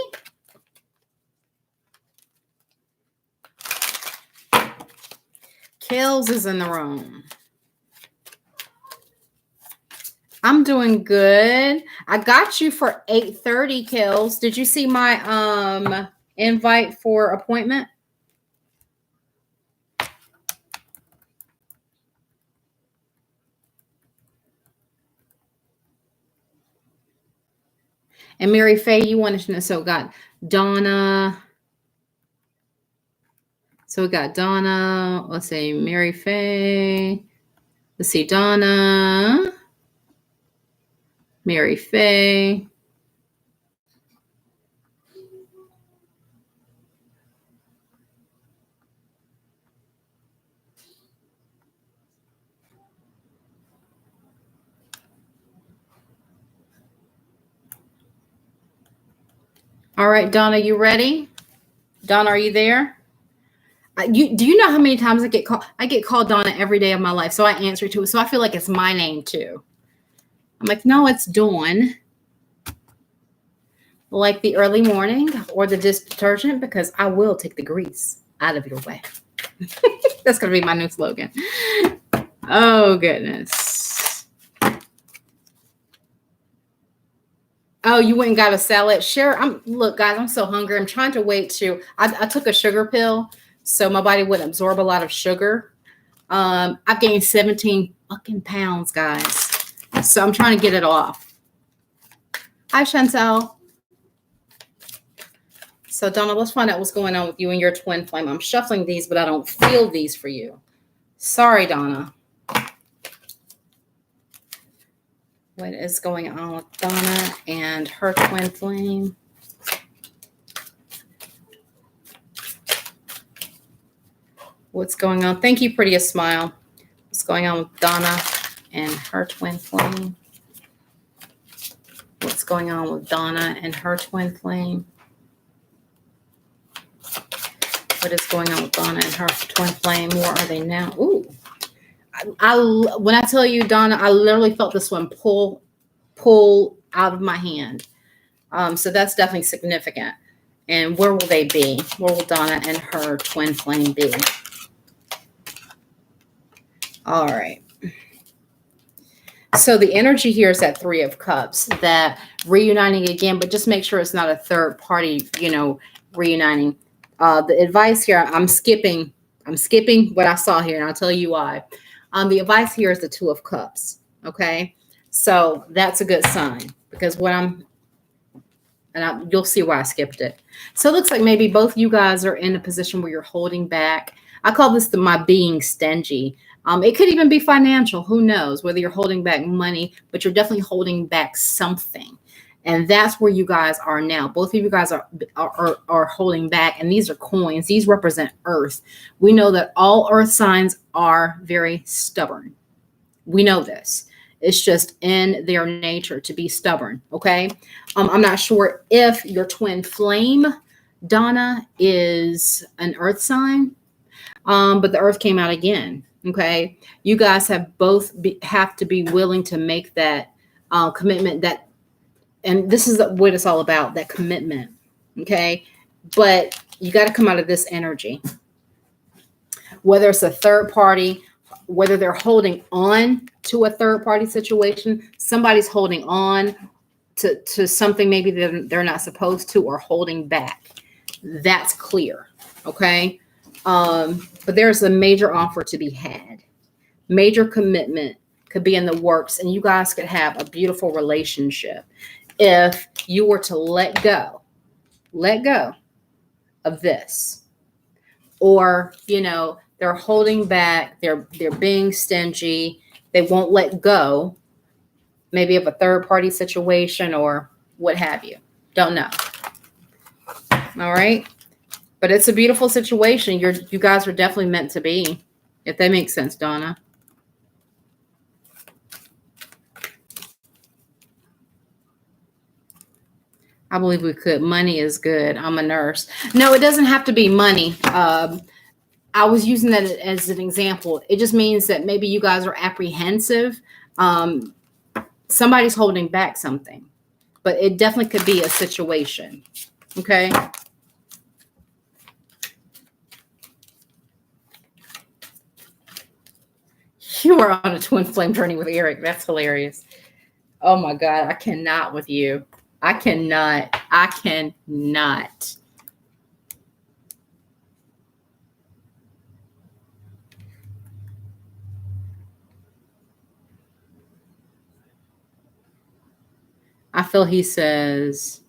Kels is in the room. I'm doing good. I got you for 8:30, Kels. Did you see my invite for appointment? And Mary Faye, you wanted to know, so we got Donna. So we got Donna, let's see, Mary Faye. Let's see, Donna, Mary Faye. All right, Donna, you ready? Donna, are you there? Do you know how many times I get called? I get called Donna every day of my life, so I answer to it. So I feel like it's my name too. I'm like, no, it's Dawn. Like the early morning or the dish detergent, because I will take the grease out of your way. That's going to be my new slogan. Oh, goodness. Oh, you went and got a salad? Sure. Look, guys, I'm so hungry. I'm trying to wait to, I took a sugar pill so my body wouldn't absorb a lot of sugar. I've gained 17 fucking pounds, guys. So I'm trying to get it off. Hi, Chantel. So, Donna, let's find out what's going on with you and your twin flame. I'm shuffling these, but I don't feel these for you. Sorry, Donna. What is going on with Donna and her twin flame? What's going on? Thank you, Prettiest Smile. What's going on with Donna and her twin flame? What's going on with Donna and her twin flame? What is going on with Donna and her twin flame? Where are they now? Ooh. When I tell you, Donna, I literally felt this one pull out of my hand. So that's definitely significant. And where will they be? Where will Donna and her twin flame be? All right. So the energy here is that Three of Cups, that reuniting again, but just make sure it's not a third party, reuniting. The advice here, I'm skipping what I saw here, and I'll tell you why. The advice here is the Two of Cups. Okay. So that's a good sign, because you'll see why I skipped it. So it looks like maybe both you guys are in a position where you're holding back. I call this my being stingy. It could even be financial. Who knows? Whether you're holding back money, but you're definitely holding back something. And that's where you guys are now. Both of you guys are holding back. And these are coins. These represent Earth. We know that all Earth signs are very stubborn. We know this. It's just in their nature to be stubborn. Okay. I'm not sure if your twin flame, Donna, is an Earth sign. But the Earth came out again. Okay. You guys have both have to be willing to make that commitment, and this is what it's all about, that commitment. Okay. But you got to come out of this energy, whether it's a third party, whether they're holding on to a third party situation, somebody's holding on to something maybe they're not supposed to, or holding back. That's clear. Okay. But there's a major offer to be had. Major commitment could be in the works, and you guys could have a beautiful relationship if you were to let go of this. Or, they're holding back, they're being stingy, they won't let go, maybe of a third party situation or what have you. Don't know. All right. But it's a beautiful situation. You guys are definitely meant to be, if that makes sense, Donna. I believe we could. Money is good. I'm a nurse. No, it doesn't have to be money. I was using that as an example. It just means that maybe you guys are apprehensive. Um, Somebody's holding back something, but it definitely could be a situation. Okay. You are on a twin flame journey with Eric. That's hilarious. Oh my God. I cannot with you. I cannot. I cannot. I feel he says,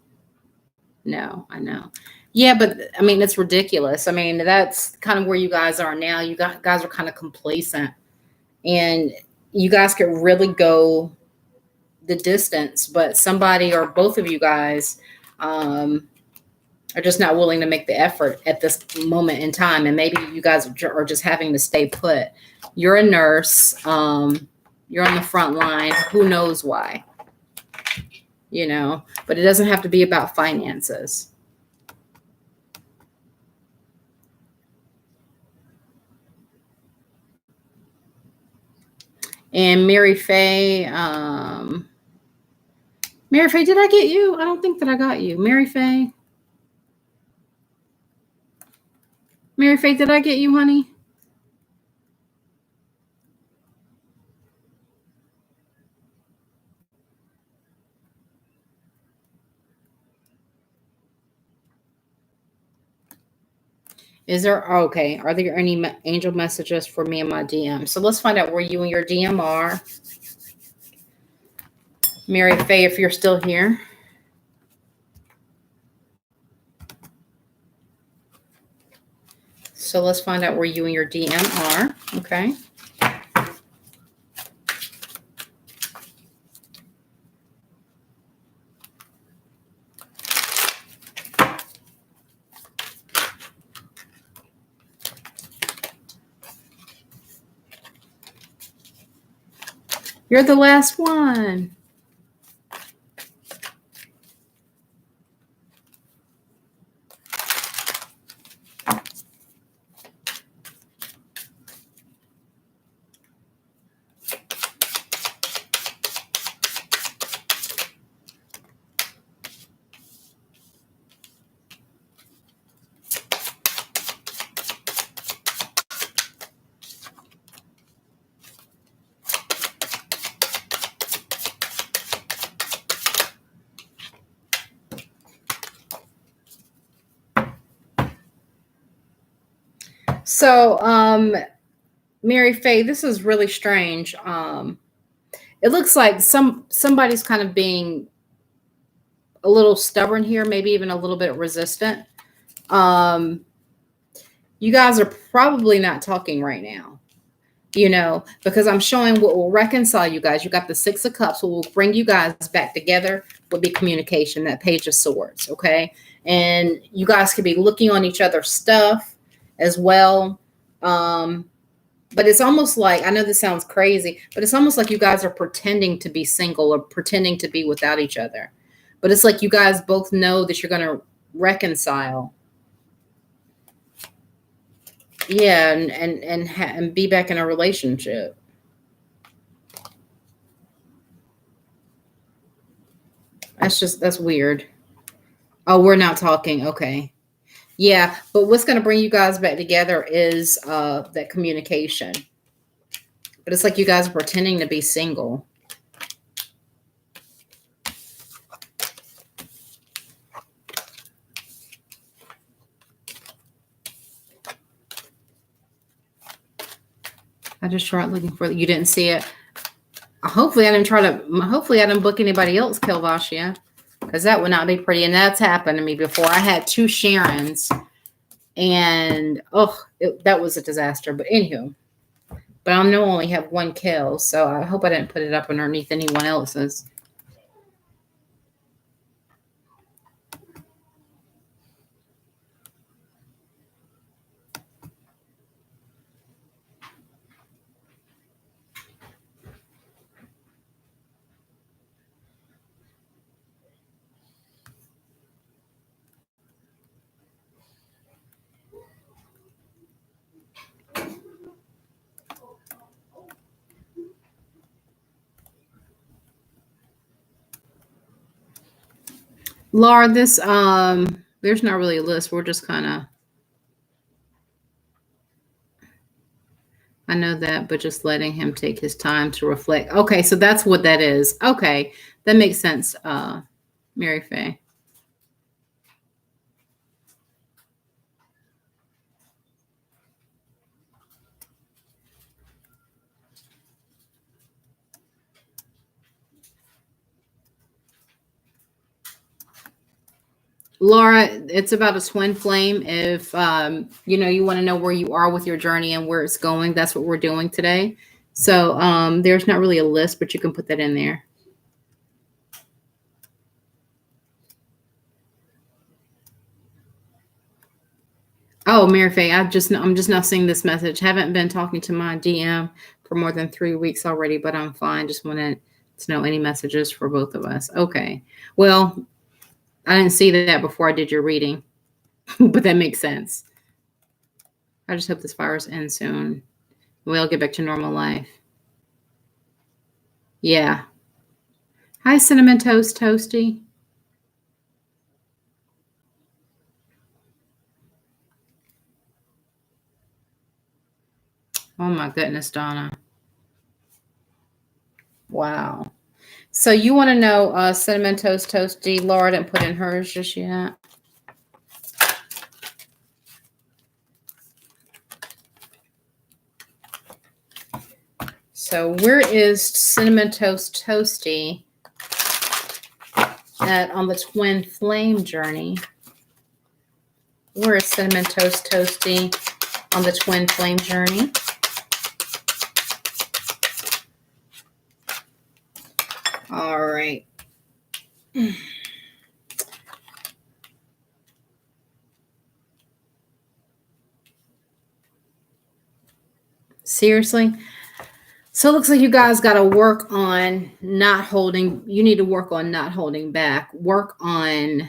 no, I know. Yeah, but I mean, it's ridiculous. I mean, that's kind of where you guys are now. Guys are kind of complacent, and you guys could really go the distance, but somebody or both of you guys are just not willing to make the effort at this moment in time. And maybe you guys are just having to stay put. You're a nurse. You're on the front line. Who knows why? But it doesn't have to be about finances. And Mary Faye, did I get you? I don't think that I got you. Mary Faye, did I get you, honey? Is there, okay, are there any angel messages for me in my DM? So let's find out where you and your DM are. Mary Faye, if you're still here. So let's find out where you and your DM are. Okay. You're the last one. So, Mary Faye, this is really strange. It looks like somebody's kind of being a little stubborn here, maybe even a little bit resistant. You guys are probably not talking right now, because I'm showing what will reconcile you guys. You got the Six of Cups. What will bring you guys back together would be communication, that Page of Swords. Okay. And you guys could be looking on each other's stuff as well. But it's almost like, I know this sounds crazy, but it's almost like you guys are pretending to be single or pretending to be without each other. But it's like you guys both know that you're going to reconcile. Yeah, and be back in a relationship. That's weird. Oh, we're not talking. Okay. Yeah, but what's going to bring you guys back together is that communication. But it's like you guys are pretending to be single. I just tried looking for it. You didn't see it. Hopefully I didn't book anybody else, Kelvashia, because that would not be pretty. And that's happened to me before. I had 2 Sharons, and that was a disaster. But anywho, but I know I only have 1 Kel, so I hope I didn't put it up underneath anyone else's. Laura, this there's not really a list. We're just kind of, I know that, but just letting him take his time to reflect. Okay, so that's what that is. Okay, that makes sense, Mary Faye. Laura, it's about a twin flame. If you want to know where you are with your journey and where it's going, that's what we're doing today. So there's not really a list, but you can put that in there. Oh, Mary Faye, I'm just now seeing this message. Haven't been talking to my DM for more than 3 weeks already, but I'm fine. Just wanted to know any messages for both of us. Okay. Well, I didn't see that before I did your reading, but that makes sense. I just hope this virus ends soon. We'll get back to normal life. Yeah. Hi, Cinnamon Toast Toasty. Oh my goodness, Donna. Wow. So you want to know Cinnamon Toast Toasty? Laura didn't put in hers just yet. So where is Cinnamon Toast Toasty on the twin flame journey? Where is Cinnamon Toast Toasty on the twin flame journey? All right. Seriously? So it looks like you guys got to work on you need to work on not holding back, work on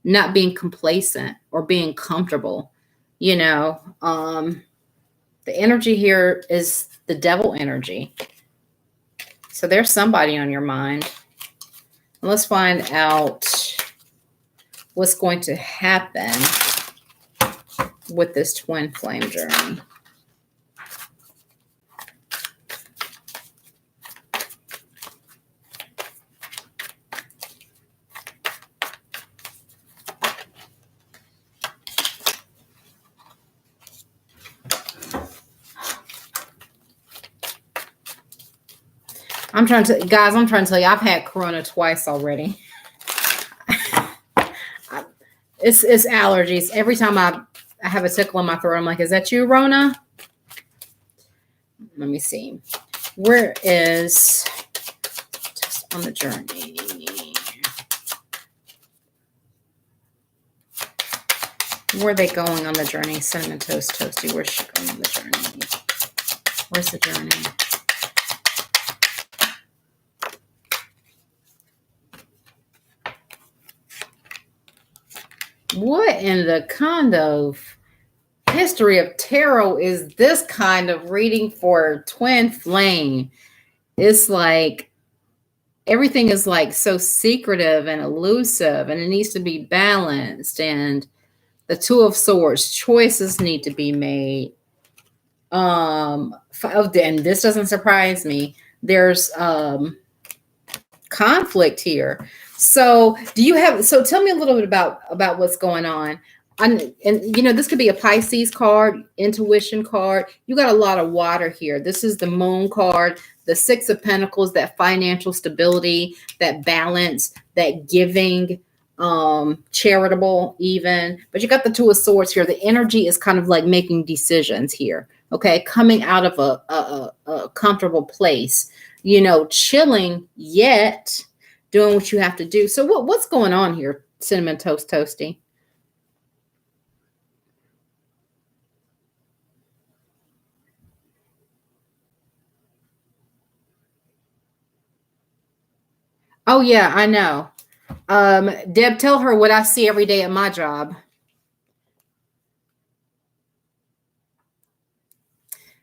not being complacent or being comfortable. The energy here is the devil energy. So there's somebody on your mind. And let's find out what's going to happen with this twin flame journey. I'm trying to tell you, I've had corona twice already. It's allergies. Every time I have a tickle in my throat, I'm like, is that you, Rona? Let me see. Where is just on the journey? Where are they going on the journey? Cinnamon Toast Toasty. Where's she going on the journey? Where's the journey? What in the kind of history of tarot is this kind of reading for twin flame? It's like everything is like so secretive and elusive, and it needs to be balanced. And the Two of Swords, choices need to be made. And this doesn't surprise me. There's conflict here. So tell me a little bit about what's going on. And this could be a Pisces card, intuition card. You got a lot of water here. This is the Moon card, the Six of Pentacles, that financial stability, that balance, that giving, charitable even. But you got the Two of Swords here. The energy is kind of like making decisions here. Okay, coming out of a comfortable place. Chilling yet doing what you have to do. So what's going on here, Cinnamon Toast Toasty? Oh yeah, I know. Deb, tell her what I see every day at my job.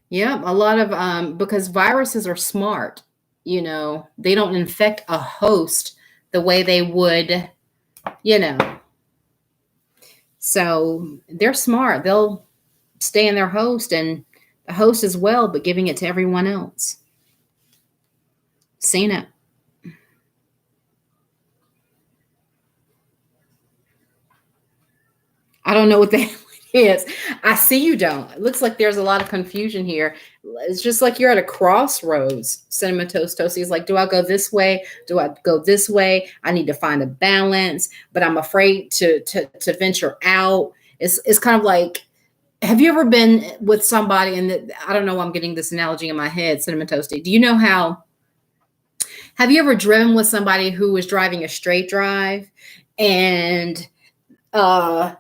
Yeah, a lot of because viruses are smart. They don't infect a host the way they would you know. So they're smart. They'll stay in their host and the host as well, but giving it to everyone else. Seen it. I don't know what that is. I see you don't. It looks like there's a lot of confusion here. It's just like you're at a crossroads. Cinnamon Toast Toasty is like, do I go this way? Do I go this way? I need to find a balance, but I'm afraid to venture out. It's kind of like, have you ever been with somebody and I don't know why I'm getting this analogy in my head, Cinnamon Toasty. Do you know how have you ever driven with somebody who was driving a straight drive and they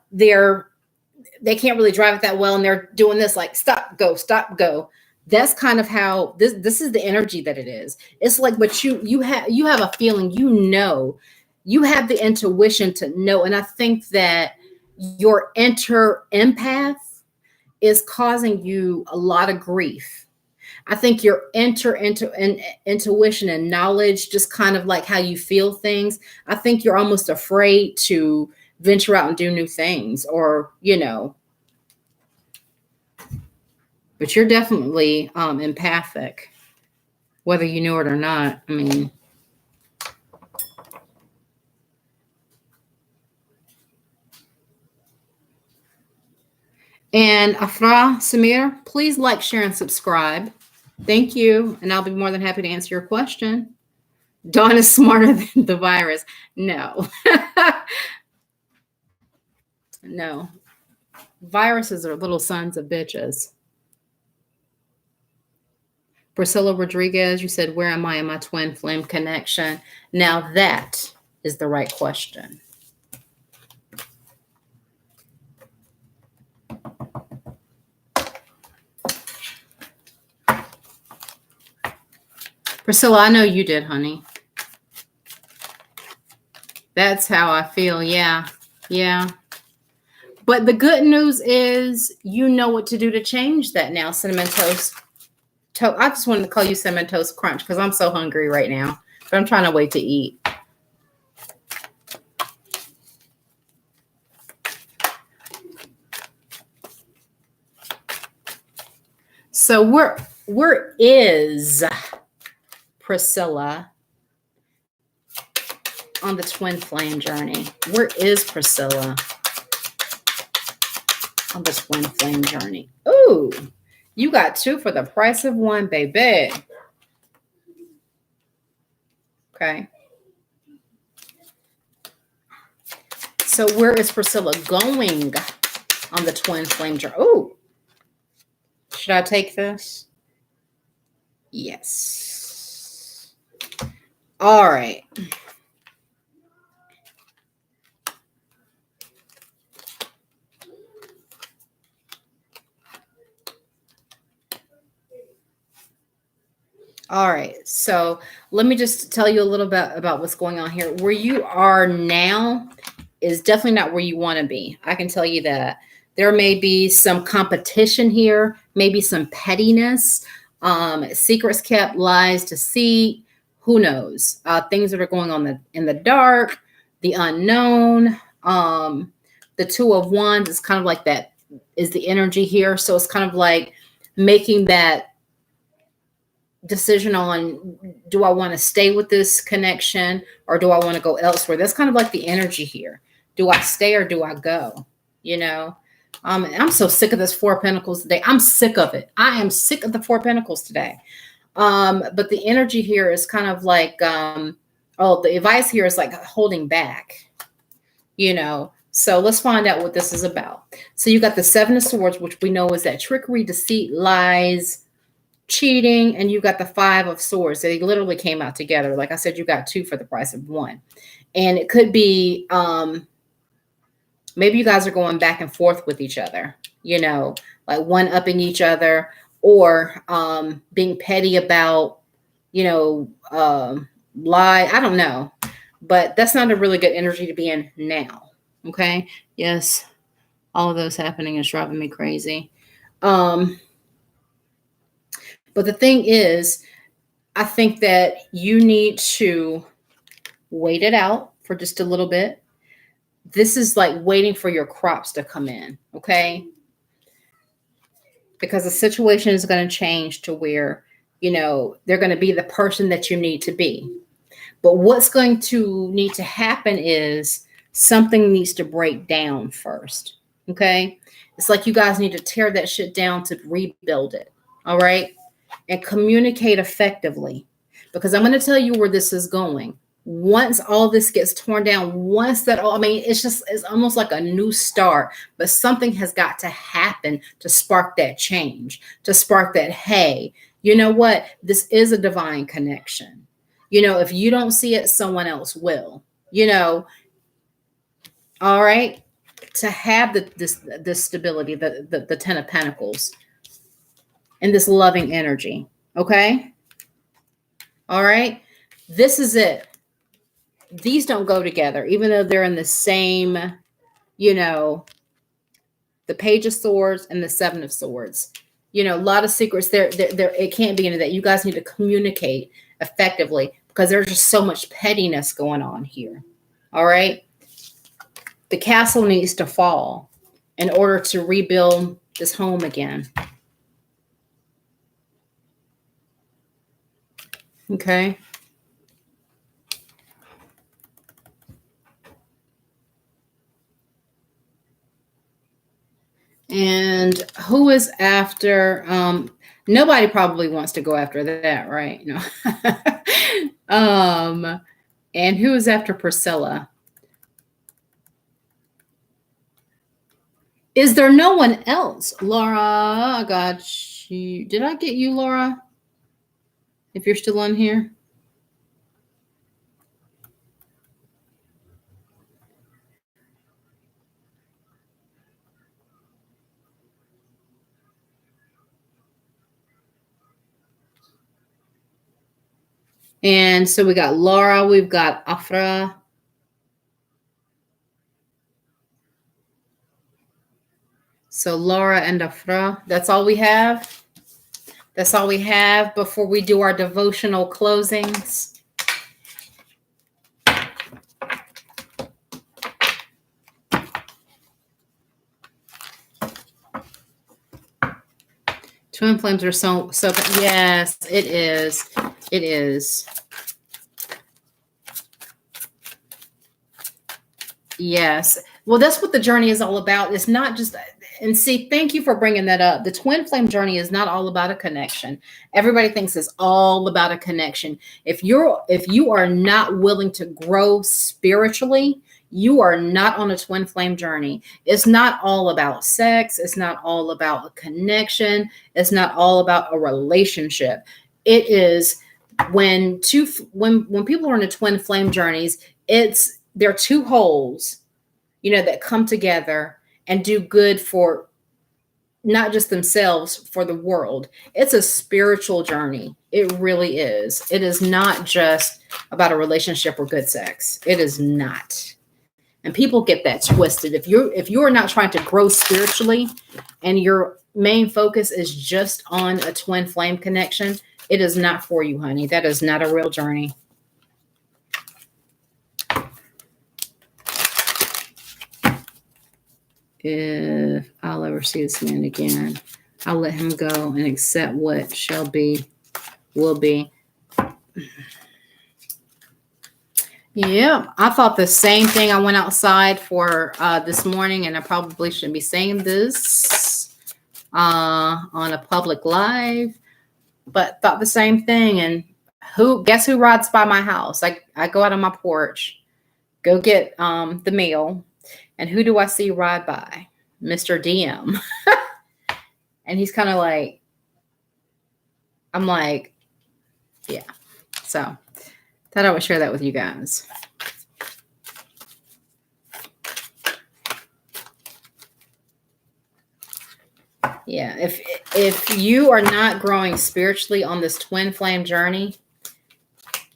can't really drive it that well and they're doing this like stop go. That's kind of how this is the energy that it is. It's like, but you have a feeling, you have the intuition to know. And I think that your empath is causing you a lot of grief. I think your intuition and knowledge, just kind of like how you feel things. I think you're almost afraid to venture out and do new things, or but you're definitely empathic, whether you knew it or not. I mean, and Afra Samir, please like, share, and subscribe. Thank you, and I'll be more than happy to answer your question. Dawn is smarter than the virus. No. No. Viruses are little sons of bitches. Priscilla Rodriguez, you said, where am I in my twin flame connection? Now that is the right question. Priscilla, I know you did, honey. That's how I feel. Yeah. Yeah. But the good news is you know what to do to change that now, Cinnamon Toast. I just wanted to call you Cinnamon Toast Crunch because I'm so hungry right now. But I'm trying to wait to eat. So where is Priscilla on the twin flame journey? Where is Priscilla on the twin flame journey? Ooh, you got 2 for the price of 1, baby. Okay. So where is Priscilla going on the twin flame journey? Ooh, should I take this? Yes. All right. All right. So let me just tell you a little bit about what's going on here. Where you are now is definitely not where you want to be. I can tell you that. There may be some competition here, maybe some pettiness, secrets kept, lies, deceit. Who knows? Things that are going on in the dark, the unknown. The 2 of Wands is kind of like that is the energy here. So it's kind of like making that decision on, do I want to stay with this connection or do I want to go elsewhere? That's kind of like the energy here. Do I stay or do I go? I'm so sick of this 4 of Pentacles today. I'm sick of it. I am sick of the 4 of Pentacles today. But the energy here is kind of like, the advice here is like holding back, So let's find out what this is about. So you got the 7 of Swords, which we know is that trickery, deceit, lies, cheating, and you got the 5 of Swords. They literally came out together. Like I said, you got 2 for the price of 1. And it could be maybe you guys are going back and forth with each other, like one upping each other, or being petty about, lie. I don't know. But that's not a really good energy to be in now. Okay. Yes. All of those happening is driving me crazy. But the thing is, I think that you need to wait it out for just a little bit. This is like waiting for your crops to come in, okay? Because the situation is going to change to where, they're going to be the person that you need to be. But what's going to need to happen is something needs to break down first, okay? It's like you guys need to tear that shit down to rebuild it, all right? And communicate effectively, because I'm going to tell you where this is going. Once all this gets torn down, it's almost like a new start, but something has got to happen to spark that change, to spark that, hey, you know what? This is a divine connection. If you don't see it, someone else will, all right? To have this stability, the 10 of Pentacles, and this loving energy, okay? All right? This is it. These don't go together, even though they're in the same, the Page of Swords and the Seven of Swords. A lot of secrets there. It can't be into that. You guys need to communicate effectively, because there's just so much pettiness going on here. All right? The castle needs to fall in order to rebuild this home again. Okay? And who is after? Nobody probably wants to go after that, right? No. And who is after Priscilla? Is there no one else? Laura, I got you. Did I get you, Laura? If you're still on here. And so we got Laura, we've got Afra. So Laura and Afra, that's all we have. That's all we have before we do our devotional closings. Twin flames are so yes, it is. It is. Yes. Well, that's what the journey is all about. It's not just, and see, thank you for bringing that up. The twin flame journey is not all about a connection. Everybody thinks it's all about a connection. If you are not willing to grow spiritually, you are not on a twin flame journey. It's not all about sex. It's not all about a connection. It's not all about a relationship. It is when people are in a twin flame journeys, there are two wholes, that come together and do good for not just themselves, for the world. It's a spiritual journey. It really is. It is not just about a relationship or good sex. It is not. And people get that twisted. If you're not trying to grow spiritually and your main focus is just on a twin flame connection, it is not for you, honey. That is not a real journey. If I'll ever see this man again, I'll let him go and accept what shall be, will be. Yeah, I thought the same thing. I went outside for this morning, and I probably shouldn't be saying this on a public live, but thought the same thing. And guess who rides by my house? I go out on my porch, go get the meal. And who do I see ride by? Mr. DM. And he's kind of like, I'm like, yeah. So thought I would share that with you guys. Yeah. If you are not growing spiritually on this twin flame journey,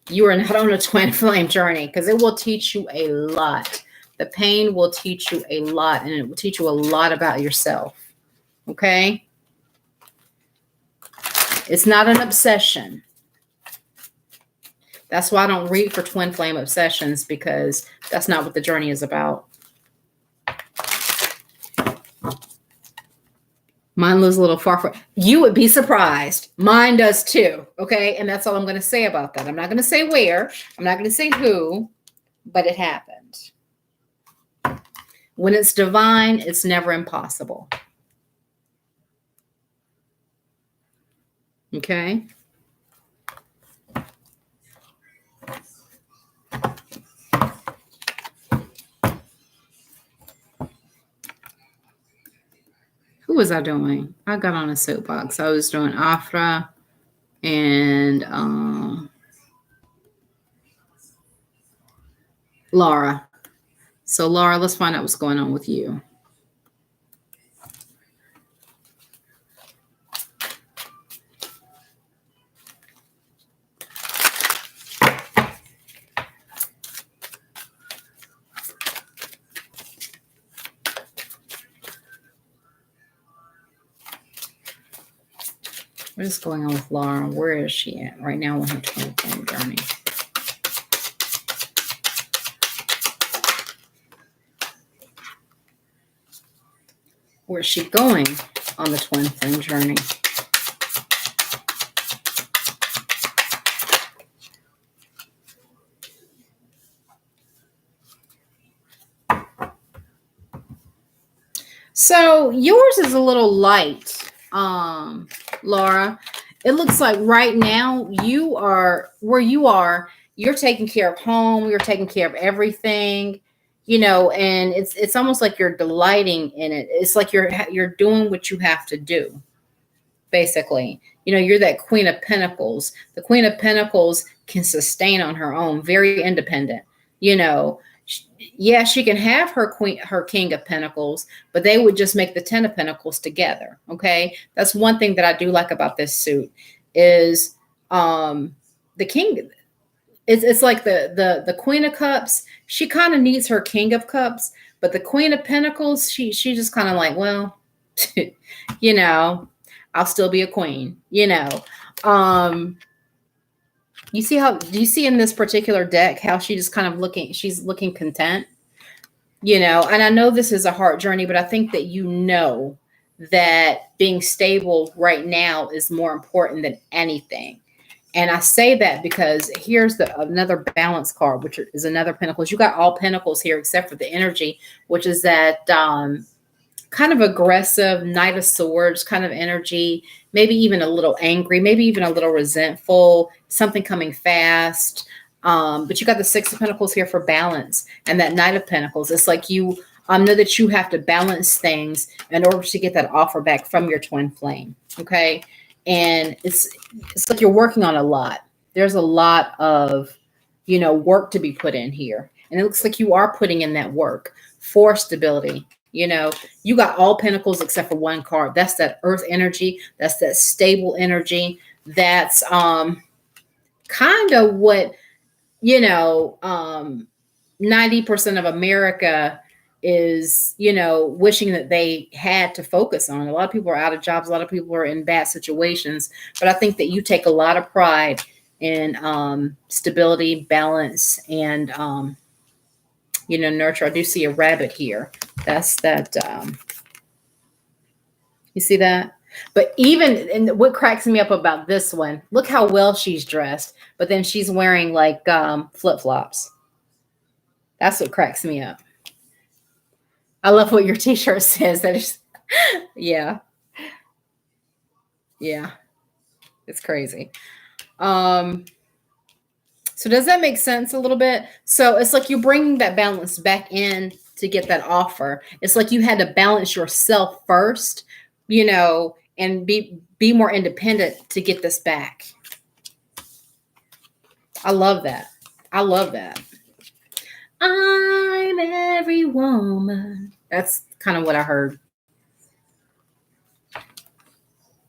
you are not on a twin flame journey, because it will teach you a lot. The pain will teach you a lot, and it will teach you a lot about yourself. Okay? It's not an obsession. That's why I don't read for twin flame obsessions, because that's not what the journey is about. Mine lives a little far from you. Would be surprised. Mine does too. Okay. And that's all I'm going to say about that. I'm not going to say where, I'm not going to say who, but it happened. When it's divine, it's never impossible. Okay. Who was I doing? I got on a soapbox. I was doing Afra and Laura. So Laura, let's find out what's going on with you. What is going on with Laura? Where is she at right now on her 20th journey? Where's she going on the twin flame journey? So yours is a little light, Laura. It looks like right now you are where you are. You're taking care of home. You're taking care of everything, you know, and it's almost like you're delighting in it. It's like you're doing what you have to do, basically. You know, you're that Queen of Pentacles. The Queen of Pentacles can sustain on her own, very independent, you know. Yeah, she can have her King of Pentacles, but they would just make the Ten of Pentacles together. Okay, that's one thing that I do like about this suit is the King. It's like the Queen of Cups. She kind of needs her King of Cups, but the Queen of Pentacles, she just kind of like, well, you know, I'll still be a queen. You know. You see do you see in this particular deck how she just kind of she's looking content, you know, and I know this is a hard journey, but I think that you know that being stable right now is more important than anything. And I say that because here's another balance card, which is another pentacles. You got all pentacles here except for the energy, which is that kind of aggressive Knight of Swords kind of energy, maybe even a little angry, maybe even a little resentful, something coming fast. But you got the Six of Pentacles here for balance and that Knight of Pentacles. It's like you know that you have to balance things in order to get that offer back from your twin flame. Okay. And it's like you're working on a lot. There's a lot of, you know, work to be put in here. And it looks like you are putting in that work for stability. You know, you got all pentacles except for one card. That's that earth energy. That's that stable energy. That's kind of what, you know, 90% of America is, you know, wishing that they had to focus on. A lot of people are out of jobs. A lot of people are in bad situations. But I think that you take a lot of pride in stability, balance, and you know, nurture. I do see a rabbit here. That's that. You see that? But even, and what cracks me up about this one, look how well she's dressed, but then she's wearing like flip-flops. That's what cracks me up. I love what your t-shirt says. That is, yeah. Yeah. It's crazy. So does that make sense a little bit? So it's like you're bringing that balance back in to get that offer. It's like you had to balance yourself first, you know, and be more independent to get this back. I love that. I love that. I'm every woman. That's kind of what I heard.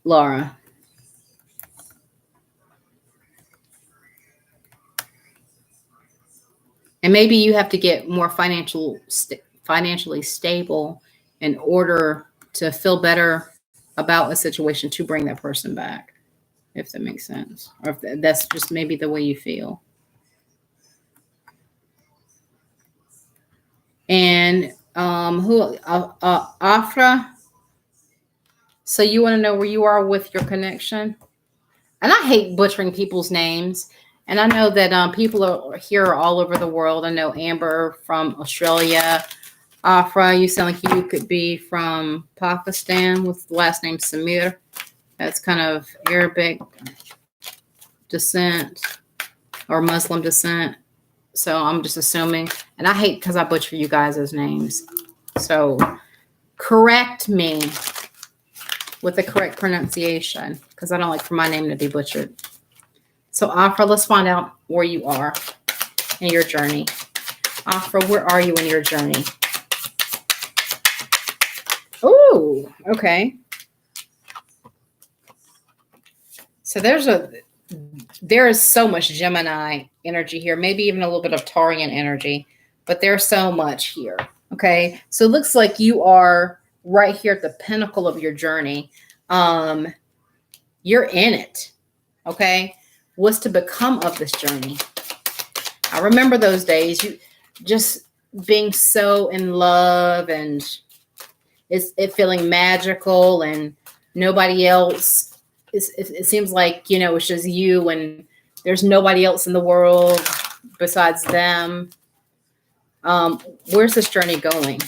Laura. And maybe you have to get more financially stable in order to feel better about a situation to bring that person back, if that makes sense. Or if that's just maybe the way you feel. And Afra. So you want to know where you are with your connection? And I hate butchering people's names. And I know that people are here all over the world. I know Amber from Australia. Afra, you sound like you could be from Pakistan with the last name Samir. That's kind of Arabic descent or Muslim descent. So I'm just assuming. And I hate because I butcher you guys' names. So correct me with the correct pronunciation because I don't like for my name to be butchered. So Afra, let's find out where you are in your journey. Afra, where are you in your journey? Oh, okay. So there is so much Gemini energy here, maybe even a little bit of Taurian energy, but there's so much here. Okay. So it looks like you are right here at the pinnacle of your journey. You're in it. Okay. What's to become of this journey? I remember those days, you just being so in love and it feeling magical and nobody else. It seems like, it's just you and there's nobody else in the world besides them. Where's this journey going?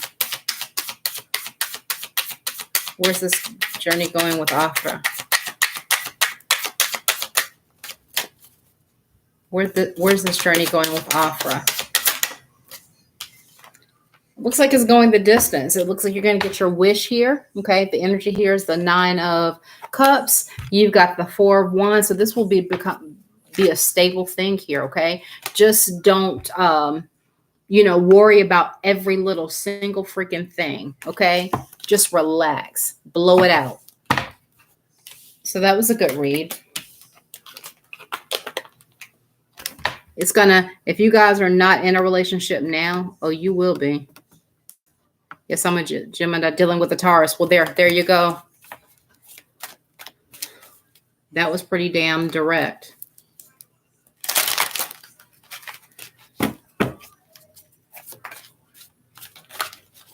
Where's this journey going with Afra? Where's this journey going with Afra? Looks like it's going the distance. It looks like you're going to get your wish here. Okay. The energy here is the 9 of Cups. You've got the 4 of Wands. So this will be a stable thing here. Okay. Just don't, worry about every little single freaking thing. Okay. Just relax, blow it out. So that was a good read. It's if you guys are not in a relationship now, oh, you will be. Yes, I'm a Gemini dealing with a Taurus. Well, there you go. That was pretty damn direct.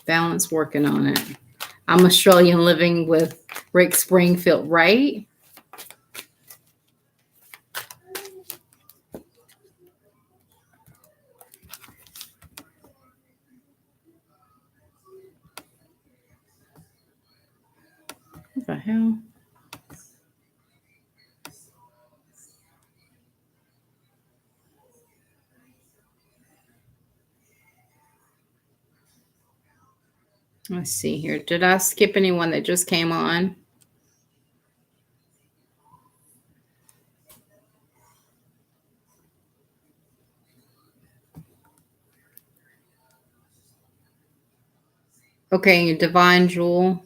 Balance, working on it. I'm Australian living with Rick Springfield, right? What the hell? Let's see here. Did I skip anyone that just came on? Okay, Divine Jewel.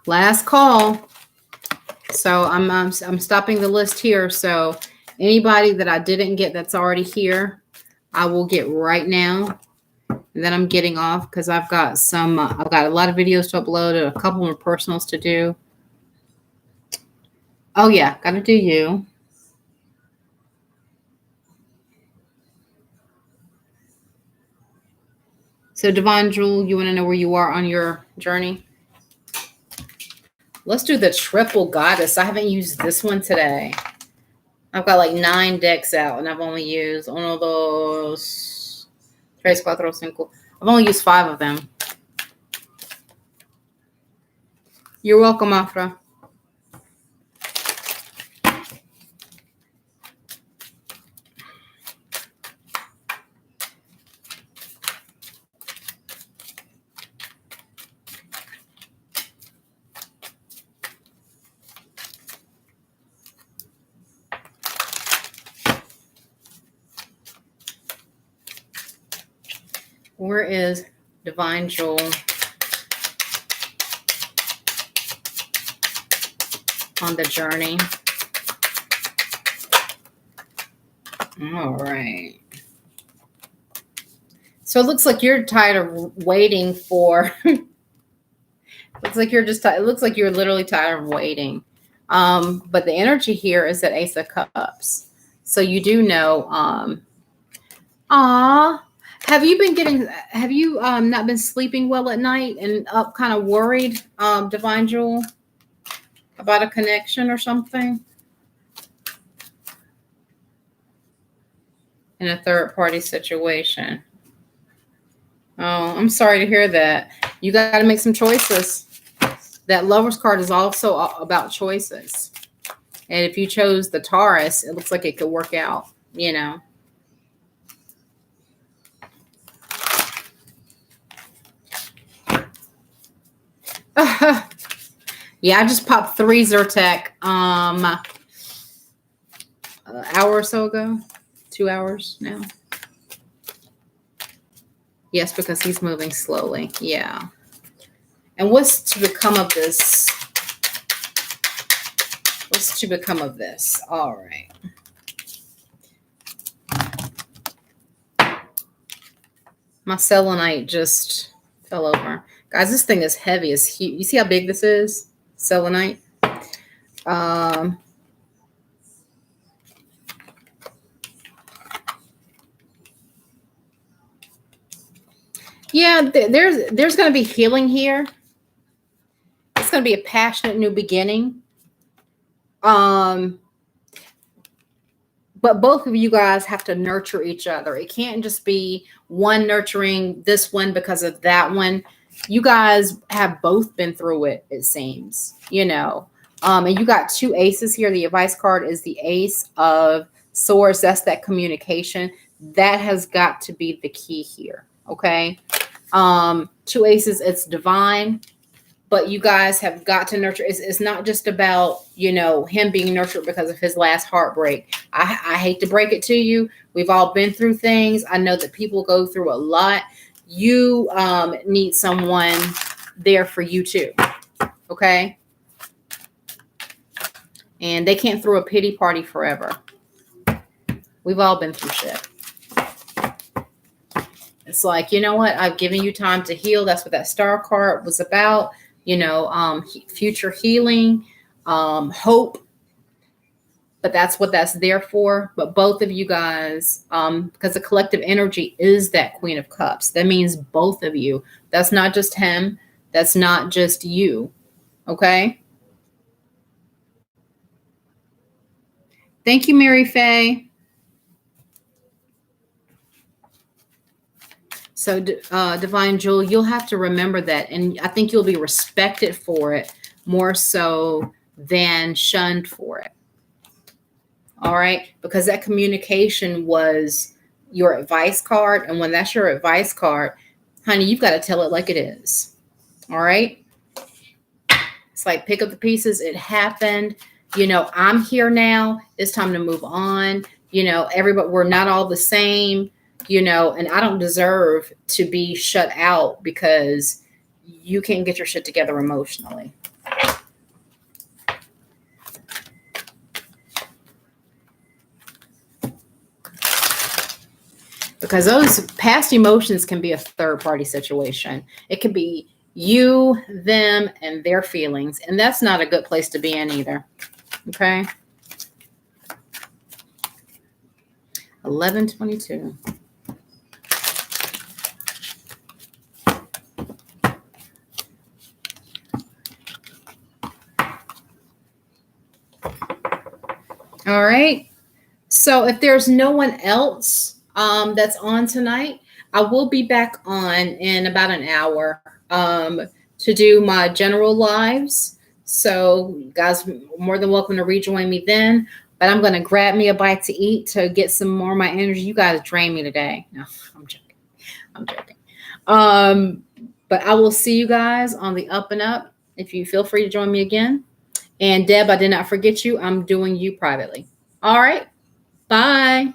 Last call. So I'm stopping the list here. So anybody that I didn't get that's already here, I will get right now. And then I'm getting off because I've got I've got a lot of videos to upload and a couple more personals to do. Oh yeah, gotta do you. So Divine Jewel, you want to know where you are on your journey? Let's do the triple goddess. I haven't used this one today. I've got like 9 decks out and I've only used 1, 2, 3, 4, 5. I've only used 5 of them. You're welcome, Afra. Where is Divine Jewel on the journey? All right. So it looks like you're tired of waiting for. Looks like you're just. It looks like you're literally tired of waiting. But the energy here is that Ace of Cups. So you do know, have you not been sleeping well at night and up kind of worried, Divine Jewel, about a connection or something in a third party situation? Oh, I'm sorry to hear that. You got to make some choices. That Lover's card is also about choices. And if you chose the Taurus, it looks like it could work out, you know. Yeah, I just popped 3 Zyrtec an hour or so ago. 2 hours now. Yes, because he's moving slowly. Yeah. And what's to become of this? What's to become of this? All right. My selenite just fell over. Guys, this thing is heavy. It's huge. You see how big this is? Selenite. Yeah, there's going to be healing here. It's going to be a passionate new beginning. But both of you guys have to nurture each other. It can't just be one nurturing this one because of that one. You guys have both been through it, it seems, you know. And you got 2 aces here. The advice card is the Ace of Swords. That's that communication. That has got to be the key here, okay? 2 aces, it's divine. But you guys have got to nurture. It's not just about, you know, him being nurtured because of his last heartbreak. I hate to break it to you. We've all been through things. I know that people go through a lot. You need someone there for you too. Okay? And they can't throw a pity party forever. We've all been through shit. It's like, you know what? I've given you time to heal. That's what that star card was about. You know, future healing, hope, but that's what that's there for. But both of you guys, because the collective energy is that Queen of Cups. That means both of you. That's not just him. That's not just you. Okay. Thank you, Mary Faye. So, Divine Jewel, you'll have to remember that. And I think you'll be respected for it more so than shunned for it. All right. Because that communication was your advice card. And when that's your advice card, honey, you've got to tell it like it is. All right. It's like pick up the pieces. It happened. You know, I'm here now. It's time to move on. You know, everybody, we're not all the same. You know, and I don't deserve to be shut out because you can't get your shit together emotionally. Because those past emotions can be a third party situation. It can be you, them, and their feelings. And that's not a good place to be in either. Okay. 1122. All right. So if there's no one else that's on tonight, I will be back on in about an hour to do my general lives. So you guys are more than welcome to rejoin me then. But I'm going to grab me a bite to eat to get some more of my energy. You guys drain me today. No, I'm joking. I'm joking. But I will see you guys on the up and up. If you feel free to join me again. And Deb, I did not forget you. I'm doing you privately. All right. Bye.